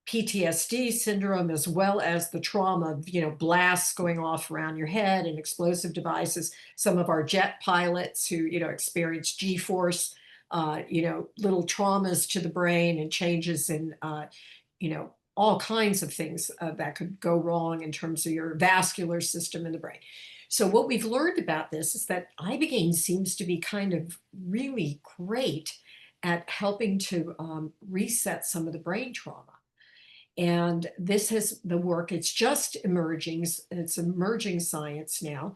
PTSD syndrome, as well as the trauma of, blasts going off around your head and explosive devices. Some of our jet pilots who, experienced G-force, little traumas to the brain and changes in, all kinds of things that could go wrong in terms of your vascular system in the brain. So what we've learned about this is that Ibogaine seems to be kind of really great at helping to reset some of the brain trauma. And this has the work, it's just emerging, it's emerging science now,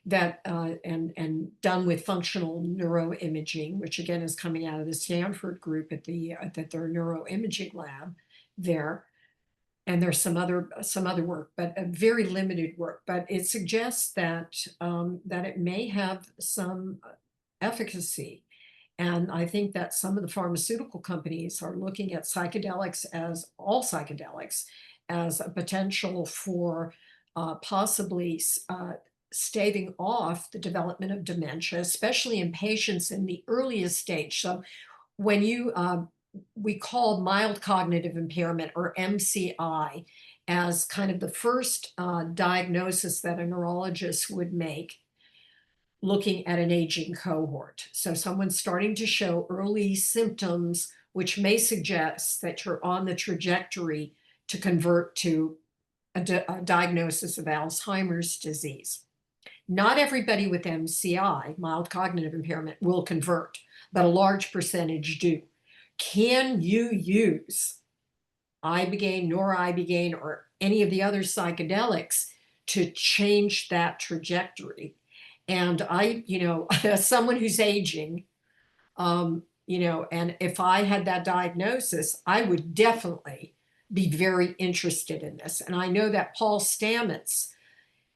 that and done with functional neuroimaging, which again is coming out of the Stanford group at their neuroimaging lab there. And there's some other work, but a very limited work. But it suggests that that it may have some efficacy. And I think that some of the pharmaceutical companies are looking at psychedelics, as all psychedelics, as a potential for possibly staving off the development of dementia, especially in patients in the earliest stage. So when we call mild cognitive impairment, or MCI, as kind of the first diagnosis that a neurologist would make, looking at an aging cohort. So someone's starting to show early symptoms, which may suggest that you're on the trajectory to convert to a diagnosis of Alzheimer's disease. Not everybody with MCI, mild cognitive impairment, will convert, but a large percentage do. Can you use Ibogaine, noribogaine, or any of the other psychedelics to change that trajectory? And I, as someone who's aging, and if I had that diagnosis, I would definitely be very interested in this. And I know that Paul Stamets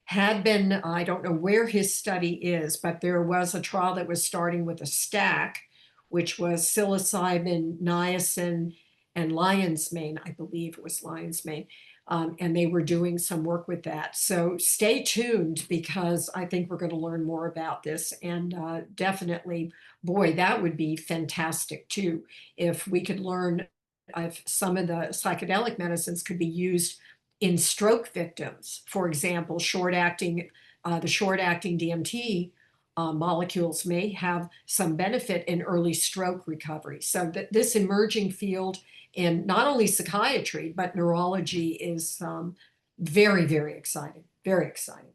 had been, I don't know where his study is, but there was a trial that was starting with a stack, which was psilocybin, niacin, and lion's mane. I believe it was lion's mane. And they were doing some work with that. So stay tuned, because I think we're going to learn more about this. And definitely, boy, that would be fantastic too, if we could learn if some of the psychedelic medicines could be used in stroke victims. For example, the short-acting DMT molecules may have some benefit in early stroke recovery. So this emerging field in not only psychiatry, but neurology is very, very exciting, very exciting.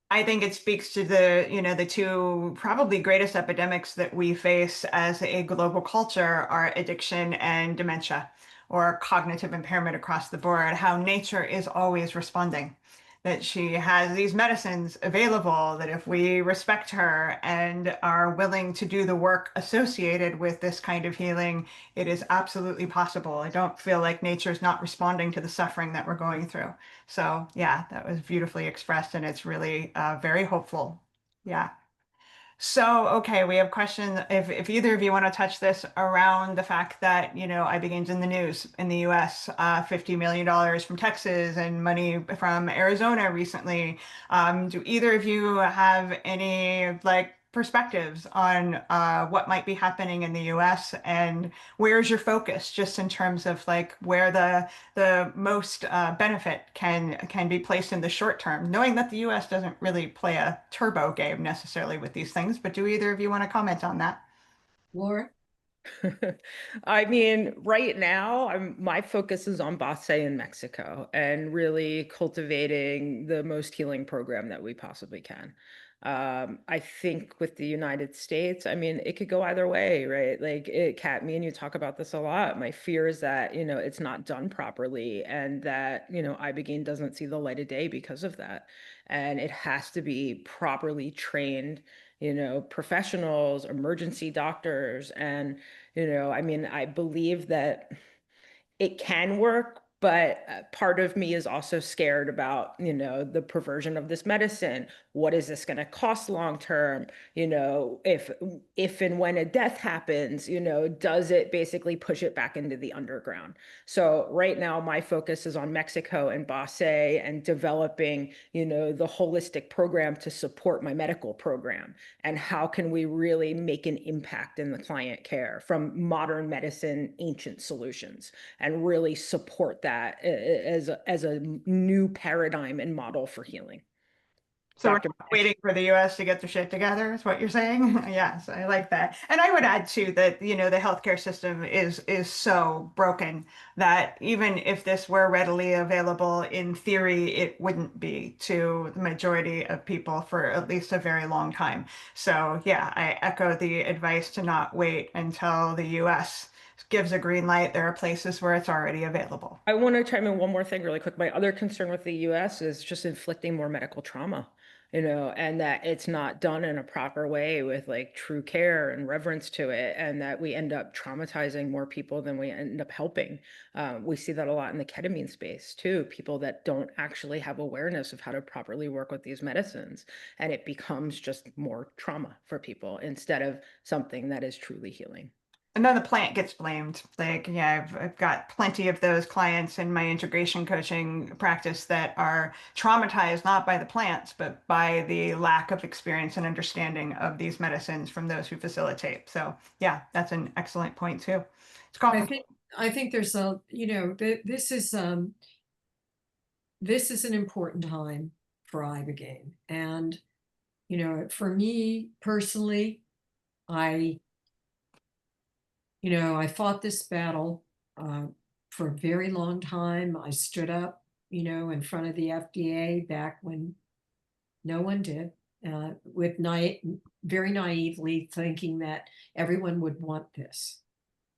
I think it speaks to the two probably greatest epidemics that we face as a global culture are addiction and dementia, or cognitive impairment across the board, how nature is always responding. That she has these medicines available, that if we respect her and are willing to do the work associated with this kind of healing, it is absolutely possible. I don't feel like nature's not responding to the suffering that we're going through. So yeah, that was beautifully expressed, and it's really very hopeful. Yeah. So, okay, we have questions. If either of you want to touch this around the fact that, Ibogaine's in the news in the US, $50 million from Texas and money from Arizona recently. Do either of you have any perspectives on what might be happening in the US, and where's your focus just in terms of where the most benefit can be placed in the short term, knowing that the US doesn't really play a turbo game necessarily with these things, but do either of you want to comment on that?
Laura?
I mean, right now, my focus is on Bassé in Mexico and really cultivating the most healing program that we possibly can. I think with the United States, I mean, it could go either way, right? Kat, me and you talk about this a lot. My fear is that, it's not done properly, and that, Ibogaine doesn't see the light of day because of that. And it has to be properly trained, professionals, emergency doctors. And, I mean, I believe that it can work But part of me is also scared about, the perversion of this medicine. What is this going to cost long term? If and when a death happens, does it basically push it back into the underground? So right now, my focus is on Mexico and Bassé and developing, the holistic program to support my medical program. And how can we really make an impact in the client care from modern medicine, ancient solutions, and really support that as a new paradigm and model for healing.
So we're
Dr.
not
Mash.
waiting for the US to get their shit together, is what you're saying? Yes, I like that. And I would add too that, the healthcare system is so broken that even if this were readily available in theory, it wouldn't be to the majority of people for at least a very long time. So yeah, I echo the advice to not wait until the US gives a green light. There are places where it's already available.
I want to chime in one more thing really quick. My other concern with the US is just inflicting more medical trauma, and that it's not done in a proper way with like true care and reverence to it, and that we end up traumatizing more people than we end up helping. We see that a lot in the ketamine space too, people that don't actually have awareness of how to properly work with these medicines, and it becomes just more trauma for people instead of something that is truly healing.
And then the plant gets blamed. Like, yeah, I've got plenty of those clients in my integration coaching practice that are traumatized not by the plants, but by the lack of experience and understanding of these medicines from those who facilitate. So, yeah, that's an excellent point too. It's
I
complicated.
think I think there's a, this is an important time for Ibogaine. And, for me personally, I I fought this battle for a very long time. I stood up, in front of the FDA back when no one did, with very naively thinking that everyone would want this,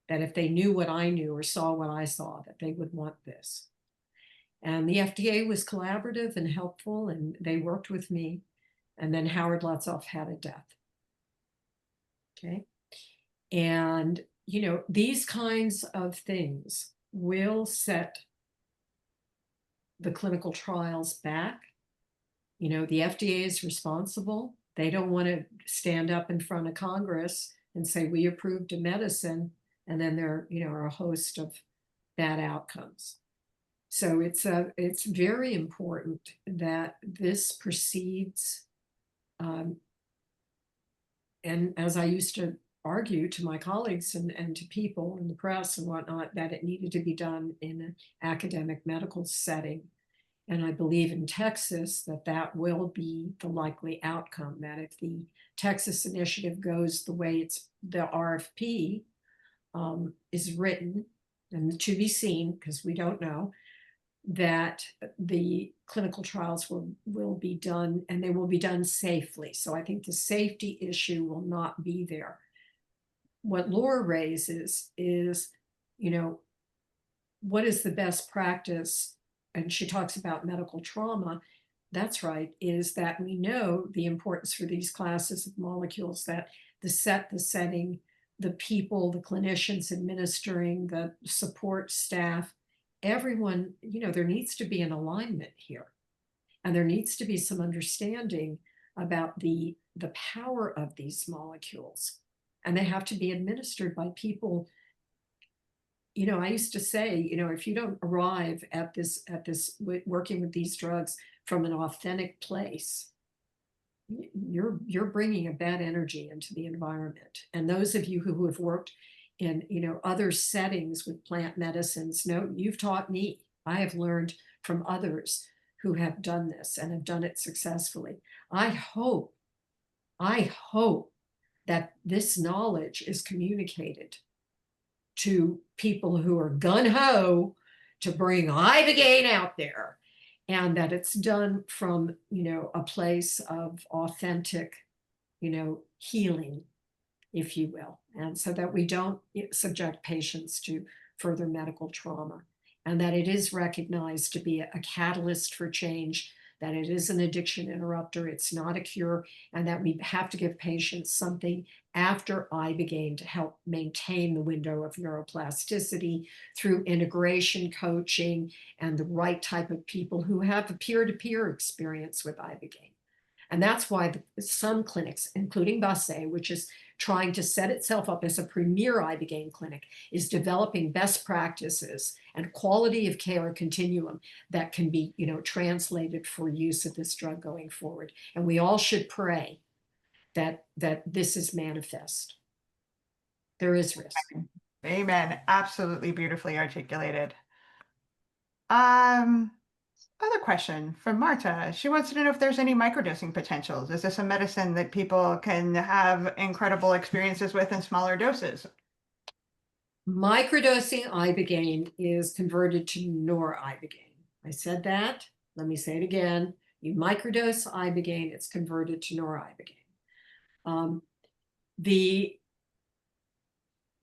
that if they knew what I knew or saw what I saw, that they would want this. And the FDA was collaborative and helpful, and they worked with me. And then Howard Lutzoff had a death. Okay. And, these kinds of things will set the clinical trials back. The FDA is responsible. They don't want to stand up in front of Congress and say, we approved a medicine, and then there, are a host of bad outcomes. So it's very important that this proceeds. And as I used to argue to my colleagues and to people in the press and whatnot, that it needed to be done in an academic medical setting. And I believe in Texas that will be the likely outcome, that if the Texas initiative goes the way the RFP is written, and to be seen, because we don't know, that the clinical trials will be done, and they will be done safely. So I think the safety issue will not be there. What Laura raises is, what is the best practice? And she talks about medical trauma. That's right, is that we know the importance for these classes of molecules, that the setting, the people, the clinicians administering, the support staff, everyone, there needs to be an alignment here. And there needs to be some understanding about the power of these molecules. And they have to be administered by people. I used to say, if you don't arrive at this working with these drugs from an authentic place, you're bringing a bad energy into the environment. And those of you who have worked in other settings with plant medicines, know you've taught me. I have learned from others who have done this and have done it successfully. I hope that this knowledge is communicated to people who are gung-ho to bring Ibogaine out there, and that it's done from a place of authentic healing, if you will, and so that we don't subject patients to further medical trauma, and that it is recognized to be a catalyst for change, that it is an addiction interrupter, it's not a cure, and that we have to give patients something after Ibogaine to help maintain the window of neuroplasticity through integration coaching and the right type of people who have a peer-to-peer experience with Ibogaine. And that's why some clinics, including Bassé, which is trying to set itself up as a premier Ibogaine clinic, is developing best practices and quality of care continuum that can be, translated for use of this drug going forward. And we all should pray that this is manifest. There is risk.
Amen. Absolutely beautifully articulated. Other question from Marta. She wants to know if there's any microdosing potentials. Is this a medicine that people can have incredible experiences with in smaller doses?
Microdosing Ibogaine is converted to noribogaine. I said that. Let me say it again. You microdose Ibogaine, it's converted to noribogaine. The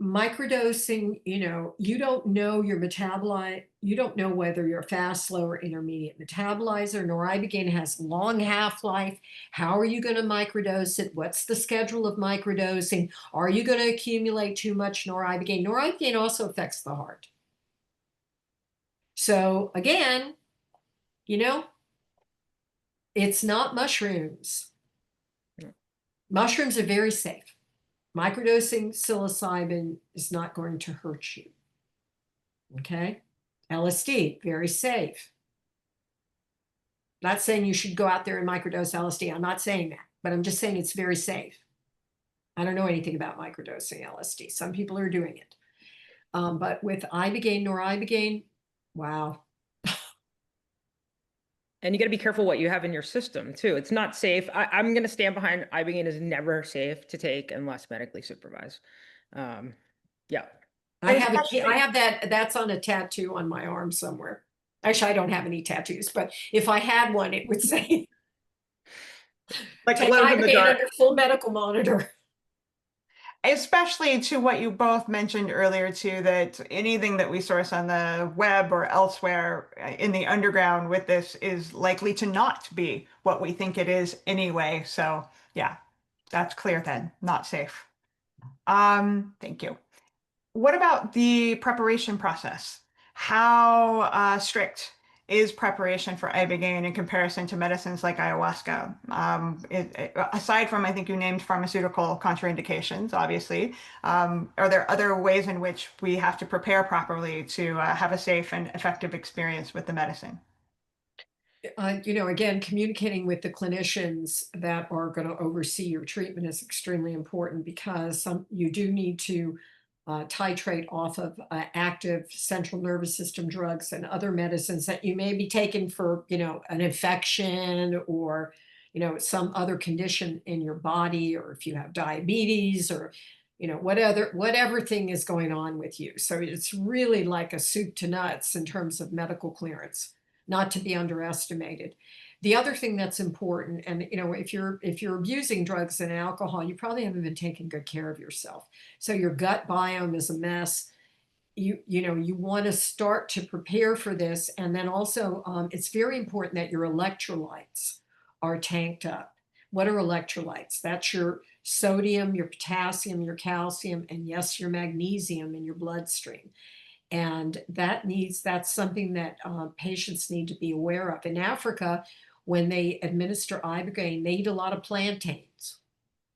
microdosing, you don't know your metabolite, you don't know whether you're fast, slow, or intermediate metabolizer. Noribogaine has long half-life. How are you going to microdose it? What's the schedule of microdosing? Are you going to accumulate too much noribogaine? Noribogaine also affects the heart. So again, it's not mushrooms. Mushrooms are very safe. Microdosing psilocybin is not going to hurt you. Okay? LSD, very safe. Not saying you should go out there and microdose LSD. I'm not saying that, but I'm just saying it's very safe. I don't know anything about microdosing LSD. Some people are doing it. But with Ibogaine, noribogaine, wow.
And you got to be careful what you have in your system too. It's not safe. I'm going to stand behind Ibogaine is never safe to take unless medically supervised. Yeah.
I have that's on a tattoo on my arm somewhere. Actually, I don't have any tattoos, but if I had one, it would say
Like
take
glows in the
Ibogaine
dark.
under full medical monitor.
Especially to what you both mentioned earlier too, that anything that we source on the web or elsewhere in the underground with this is likely to not be what we think it is anyway. So yeah, that's clear then, not safe. Thank you. What about the preparation process? How strict is preparation for Ibogaine in comparison to medicines like ayahuasca? Aside from, I think you named pharmaceutical contraindications, obviously, are there other ways in which we have to prepare properly to have a safe and effective experience with the medicine?
Again, communicating with the clinicians that are going to oversee your treatment is extremely important because you do need to titrate off of active central nervous system drugs and other medicines that you may be taking for, an infection or, some other condition in your body, or if you have diabetes or, whatever thing is going on with you. So it's really like a soup to nuts in terms of medical clearance, not to be underestimated. The other thing that's important, and if you're abusing drugs and alcohol, you probably haven't been taking good care of yourself. So your gut biome is a mess. You want to start to prepare for this, and then also it's very important that your electrolytes are tanked up. What are electrolytes? That's your sodium, your potassium, your calcium, and yes, your magnesium in your bloodstream. And that's something that patients need to be aware of. In Africa, when they administer Ibogaine, they eat a lot of plantains.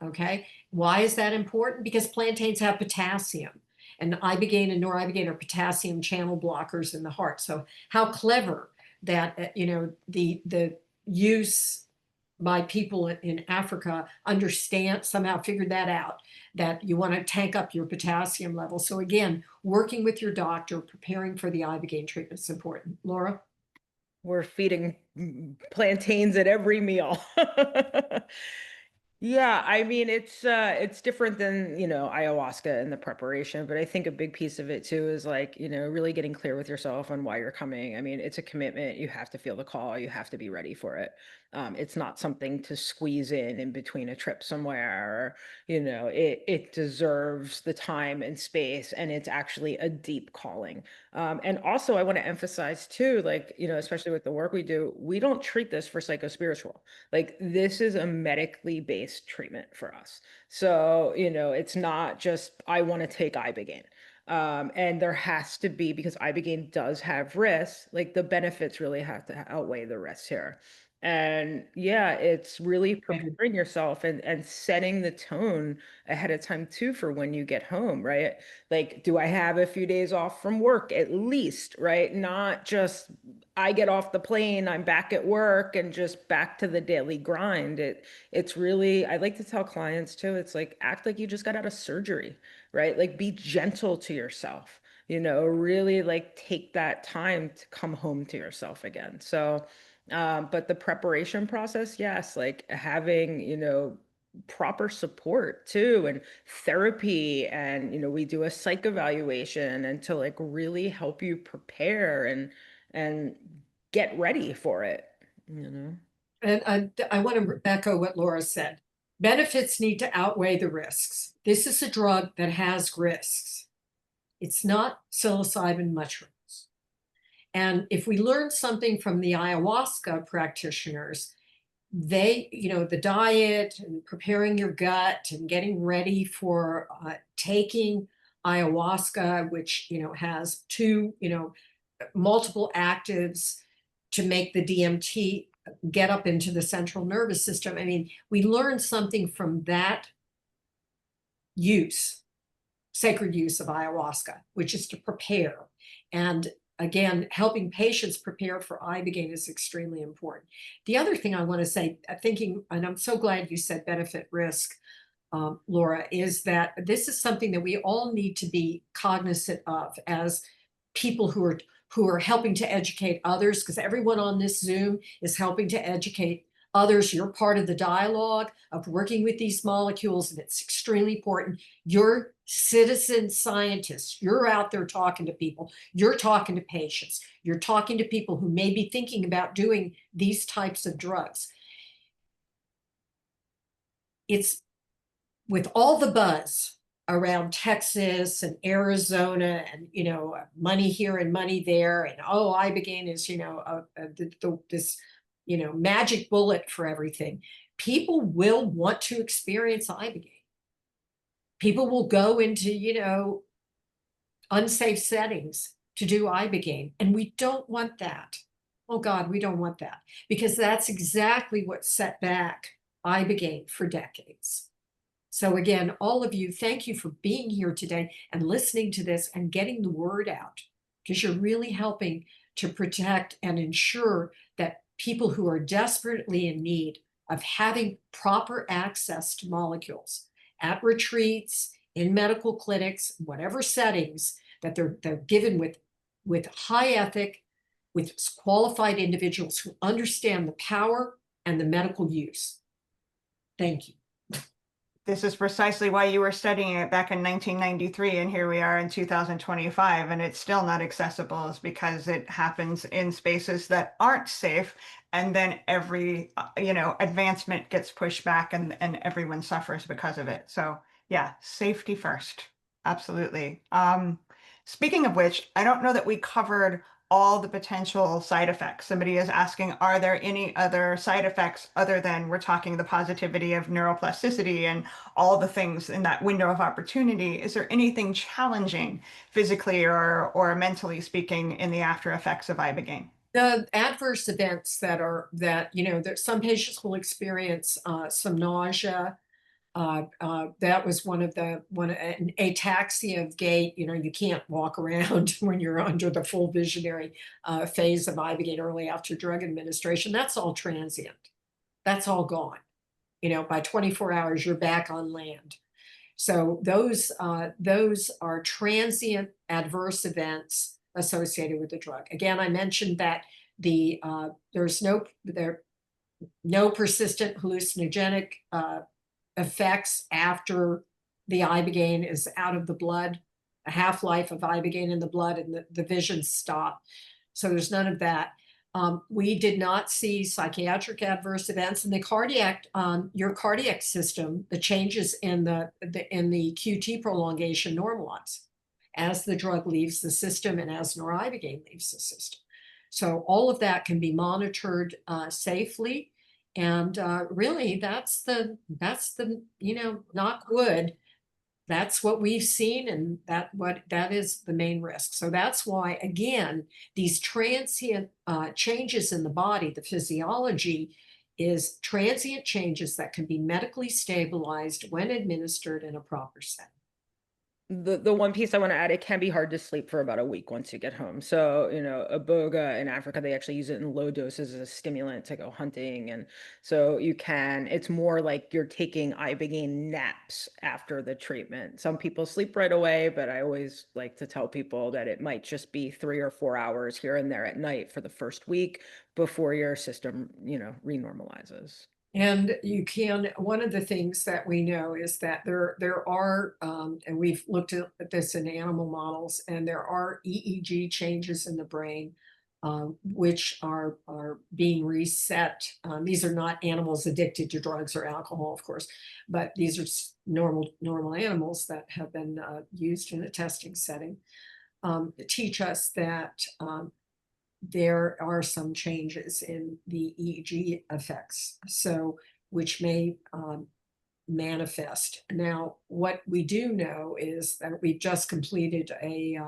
Okay. Why is that important? Because plantains have potassium, and Ibogaine and noribogaine are potassium channel blockers in the heart. So how clever that, the use by people in Africa somehow figured that out, that you want to tank up your potassium level. So again, working with your doctor, preparing for the Ibogaine treatment is important. Laura?
We're feeding plantains at every meal. Yeah, I mean it's different than, ayahuasca and the preparation, but I think a big piece of it too is like, really getting clear with yourself on why you're coming. I mean, it's a commitment. You have to feel the call, you have to be ready for it. It's not something to squeeze in between a trip somewhere, or, it deserves the time and space, and it's actually a deep calling. And also I want to emphasize too, like, especially with the work we do, we don't treat this for psychospiritual. Like, this is a medically based treatment for us. So, it's not just, I want to take Ibogaine. And there has to be, because Ibogaine does have risks, like the benefits really have to outweigh the risks here. And yeah, it's really preparing yourself and setting the tone ahead of time too for when you get home, right? Like, do I have a few days off from work at least, right? Not just I get off the plane, I'm back at work and just back to the daily grind. It's really, I like to tell clients too, it's like, act like you just got out of surgery, right? Like, be gentle to yourself, really like take that time to come home to yourself again. So, but the preparation process, yes, like having, proper support too, and therapy, and, we do a psych evaluation, and to like really help you prepare and get ready for it,
And I want to echo what Laura said. Benefits need to outweigh the risks. This is a drug that has risks. It's not psilocybin mushrooms. And if we learn something from the ayahuasca practitioners, they, the diet and preparing your gut and getting ready for taking ayahuasca, which, has two, multiple actives to make the DMT get up into the central nervous system. I mean, we learned something from that use, sacred use of ayahuasca, which is to prepare. And again, helping patients prepare for Ibogaine is extremely important. The other thing I want to say, thinking, and I'm so glad you said benefit risk, Laura, is that this is something that we all need to be cognizant of as people who are helping to educate others, because everyone on this Zoom is helping to educate others. You're part of the dialogue of working with these molecules, and it's extremely important. You're citizen scientists. You're out there talking to people. You're talking to patients. You're talking to people who may be thinking about doing these types of drugs. It's with all the buzz around Texas and Arizona and, money here and money there. And, oh, Ibogaine is, this, magic bullet for everything. People will want to experience Ibogaine. People will go into, unsafe settings to do Ibogaine. And we don't want that. Oh God, we don't want that, because that's exactly what set back Ibogaine for decades. So again, all of you, thank you for being here today and listening to this and getting the word out, because you're really helping to protect and ensure that people who are desperately in need of having proper access to molecules at retreats, in medical clinics, whatever settings, that they're given with high ethic, with qualified individuals who understand the power and the medical use. Thank you.
This is precisely why you were studying it back in 1993, and here we are in 2025, and it's still not accessible, is because it happens in spaces that aren't safe, and then every advancement gets pushed back, and everyone suffers because of it. So yeah, safety first. Absolutely. Speaking of which, I don't know that we covered all the potential side effects. Somebody is asking, are there any other side effects other than we're talking the positivity of neuroplasticity and all the things in that window of opportunity? Is there anything challenging physically or mentally speaking in the after effects of Ibogaine?
The adverse events that some patients will experience some nausea. That was one an ataxia of gait. You can't walk around when you're under the full visionary phase of Ibogaine early after drug administration. That's all transient. That's all gone. By 24 hours, you're back on land. So those are transient adverse events associated with the drug. Again, I mentioned that there's no persistent hallucinogenic effects after the Ibogaine is out of the blood, a half-life of Ibogaine in the blood, and the visions stop. So there's none of that. We did not see psychiatric adverse events, and the cardiac, your cardiac system, the changes in the QT prolongation normalize as the drug leaves the system and as noribogaine leaves the system. So all of that can be monitored safely, and really, that's the knock wood. That's what we've seen, and that is the main risk. So that's why, again, these transient changes in the body, the physiology is transient changes that can be medically stabilized when administered in a proper setting.
The one piece I want to add, it can be hard to sleep for about a week once you get home. So, Iboga in Africa, they actually use it in low doses as a stimulant to go hunting. And so it's more like you're taking Ibogaine naps after the treatment. Some people sleep right away, but I always like to tell people that it might just be 3 or 4 hours here and there at night for the first week before your system, renormalizes.
And one of the things that we know is that there are, and we've looked at this in animal models, and there are EEG changes in the brain, which are being reset. These are not animals addicted to drugs or alcohol, of course, but these are normal animals that have been used in a testing setting, to teach us that there are some changes in the EEG effects, so which may manifest. Now, what we do know is that we've just completed a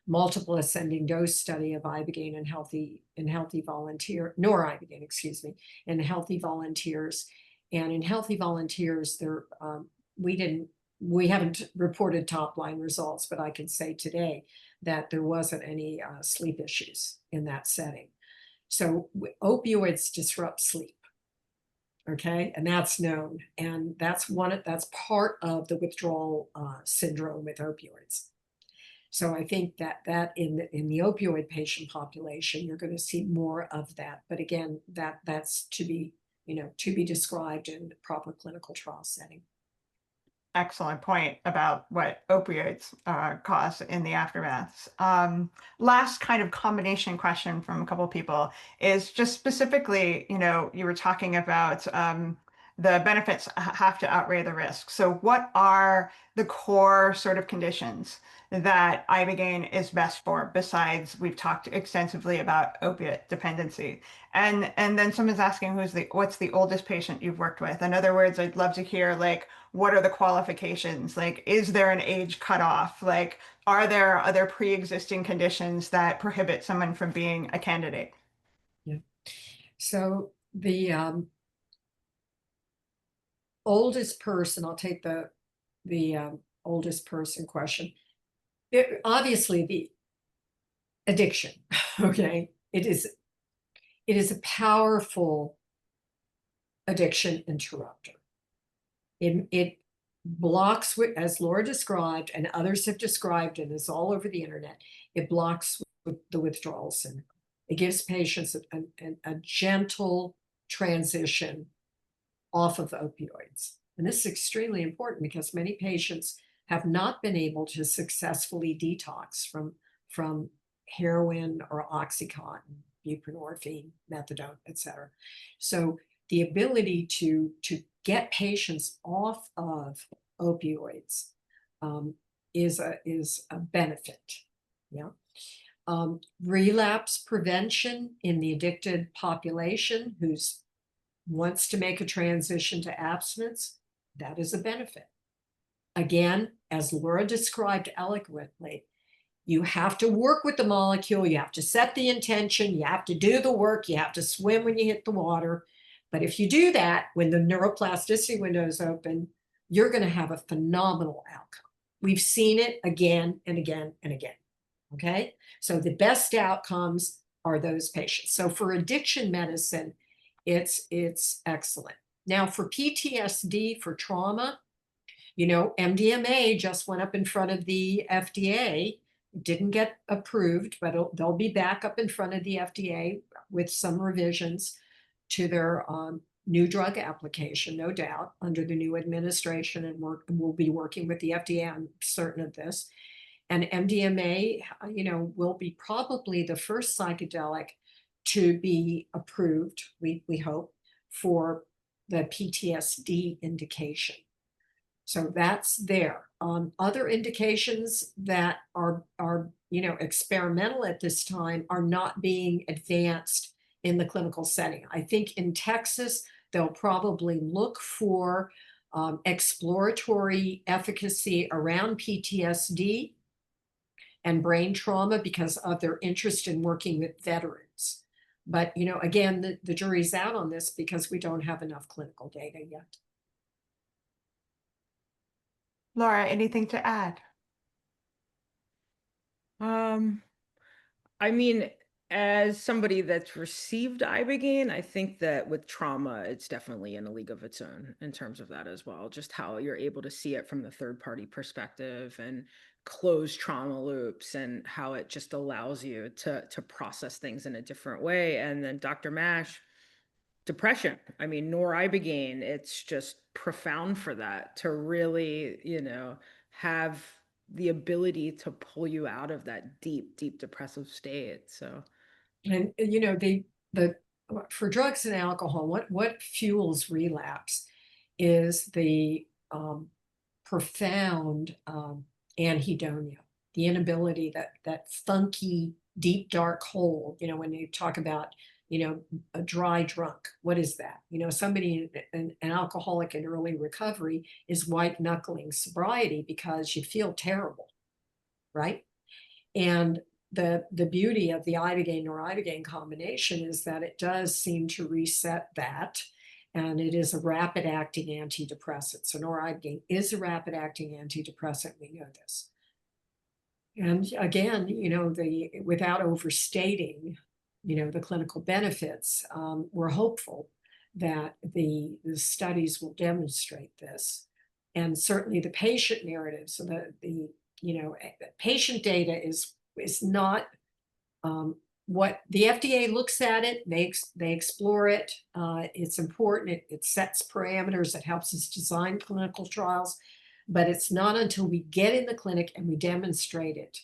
multiple ascending dose study of Ibogaine in healthy noribogaine, excuse me, in healthy volunteers. And in healthy volunteers, we haven't reported top line results, but I can say today that there wasn't any sleep issues in that setting. So opioids disrupt sleep, okay, and that's known, and that's part of the withdrawal syndrome with opioids. So I think that in the opioid patient population, you're going to see more of that. But again, that's to be described in the proper clinical trial setting.
Excellent point about what opioids cause in the aftermaths. Last kind of combination question from a couple of people is just specifically, you were talking about the benefits have to outweigh the risks. So what are the core sort of conditions that Ibogaine is best for, besides we've talked extensively about opiate dependency? And then someone's asking what's the oldest patient you've worked with? In other words, I'd love to hear what are the qualifications? Is there an age cutoff? Are there other pre-existing conditions that prohibit someone from being a candidate?
Yeah. So the oldest person, I'll take the oldest person question. Obviously, the addiction, okay? It is a powerful addiction interrupter. It blocks, as Laura described and others have described, and is all over the internet, it blocks the withdrawal syndrome. It gives patients a gentle transition off of opioids. And this is extremely important because many patients have not been able to successfully detox from heroin or Oxycontin, buprenorphine, methadone, etc. So the ability to get patients off of opioids is a benefit. Yeah. Relapse prevention in the addicted population who's wants to make a transition to abstinence, that is a benefit. Again, as Laura described eloquently, you have to work with the molecule, you have to set the intention, you have to do the work, you have to swim when you hit the water. But if you do that, when the neuroplasticity window is open, you're going to have a phenomenal outcome. We've seen it again and again and again. Okay, so the best outcomes are those patients. So for addiction medicine, it's excellent. Now for PTSD, for trauma, MDMA just went up in front of the FDA, didn't get approved, but they'll be back up in front of the FDA with some revisions to their new drug application, no doubt, under the new administration, and we'll be working with the FDA. I'm certain of this. And MDMA, will be probably the first psychedelic to be approved, we hope, for the PTSD indication. So that's there. Other indications that are experimental at this time are not being advanced in the clinical setting. I think in Texas, they'll probably look for exploratory efficacy around PTSD and brain trauma because of their interest in working with veterans. But, again, the jury's out on this because we don't have enough clinical data yet.
Laura, anything to add?
I mean, as somebody that's received Ibogaine, I think that with trauma, it's definitely in a league of its own in terms of that as well. Just how you're able to see it from the third party perspective and close trauma loops and how it just allows you to process things in a different way. And then Dr. Mash, depression. I mean, Ibogaine, it's just profound for that to really, have the ability to pull you out of that deep, deep depressive state. So,
And the for drugs and alcohol, what fuels relapse is the profound anhedonia, the inability, that funky deep dark hole. When you talk about a dry drunk, what is that? Somebody, an alcoholic in early recovery, is white knuckling sobriety because you feel terrible, right? And the beauty of the Ibogaine-Noribogaine combination is that it does seem to reset that, and it is a rapid-acting antidepressant. So Noribogaine is a rapid-acting antidepressant. We know this. And again, without overstating, the clinical benefits, we're hopeful that the studies will demonstrate this, and certainly the patient narrative. So the patient data is not what the FDA looks at it. They explore it. It's important. It sets parameters. It helps us design clinical trials, but it's not until we get in the clinic and we demonstrate it,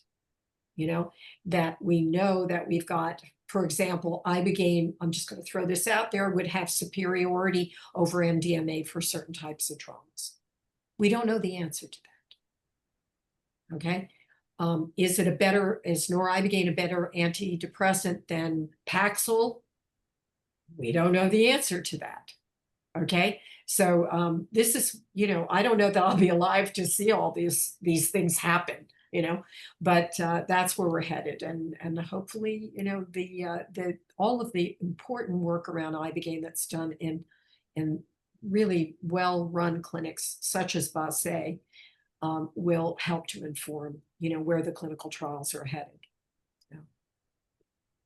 that we know that we've got, for example, Ibogaine, I'm just going to throw this out there, would have superiority over MDMA for certain types of traumas. We don't know the answer to that. Okay. Is Noribogaine a better antidepressant than Paxil? We don't know the answer to that. Okay. So this is, I don't know that I'll be alive to see all these things happen, but that's where we're headed. And hopefully, all of the important work around Ibogaine that's done in really well-run clinics such as Bassé will help to inform, where the clinical trials are headed.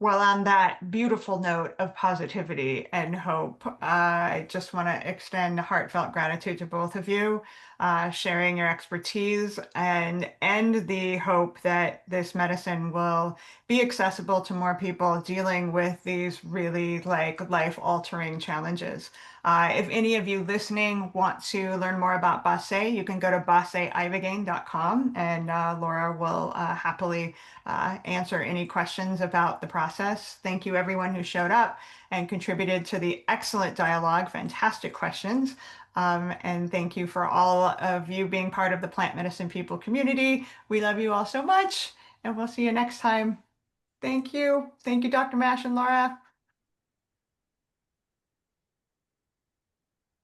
Well, on that beautiful note of positivity and hope, I just want to extend heartfelt gratitude to both of you, sharing your expertise and the hope that this medicine will be accessible to more people dealing with these really life-altering challenges. If any of you listening want to learn more about Bassé, you can go to basseibogaine.com, and Laura will happily answer any questions about the process. Thank you everyone who showed up and contributed to the excellent dialogue, fantastic questions. And thank you for all of you being part of the Plant Medicine People community. We love you all so much, and we'll see you next time. Thank you. Thank you, Dr. Mash and Laura.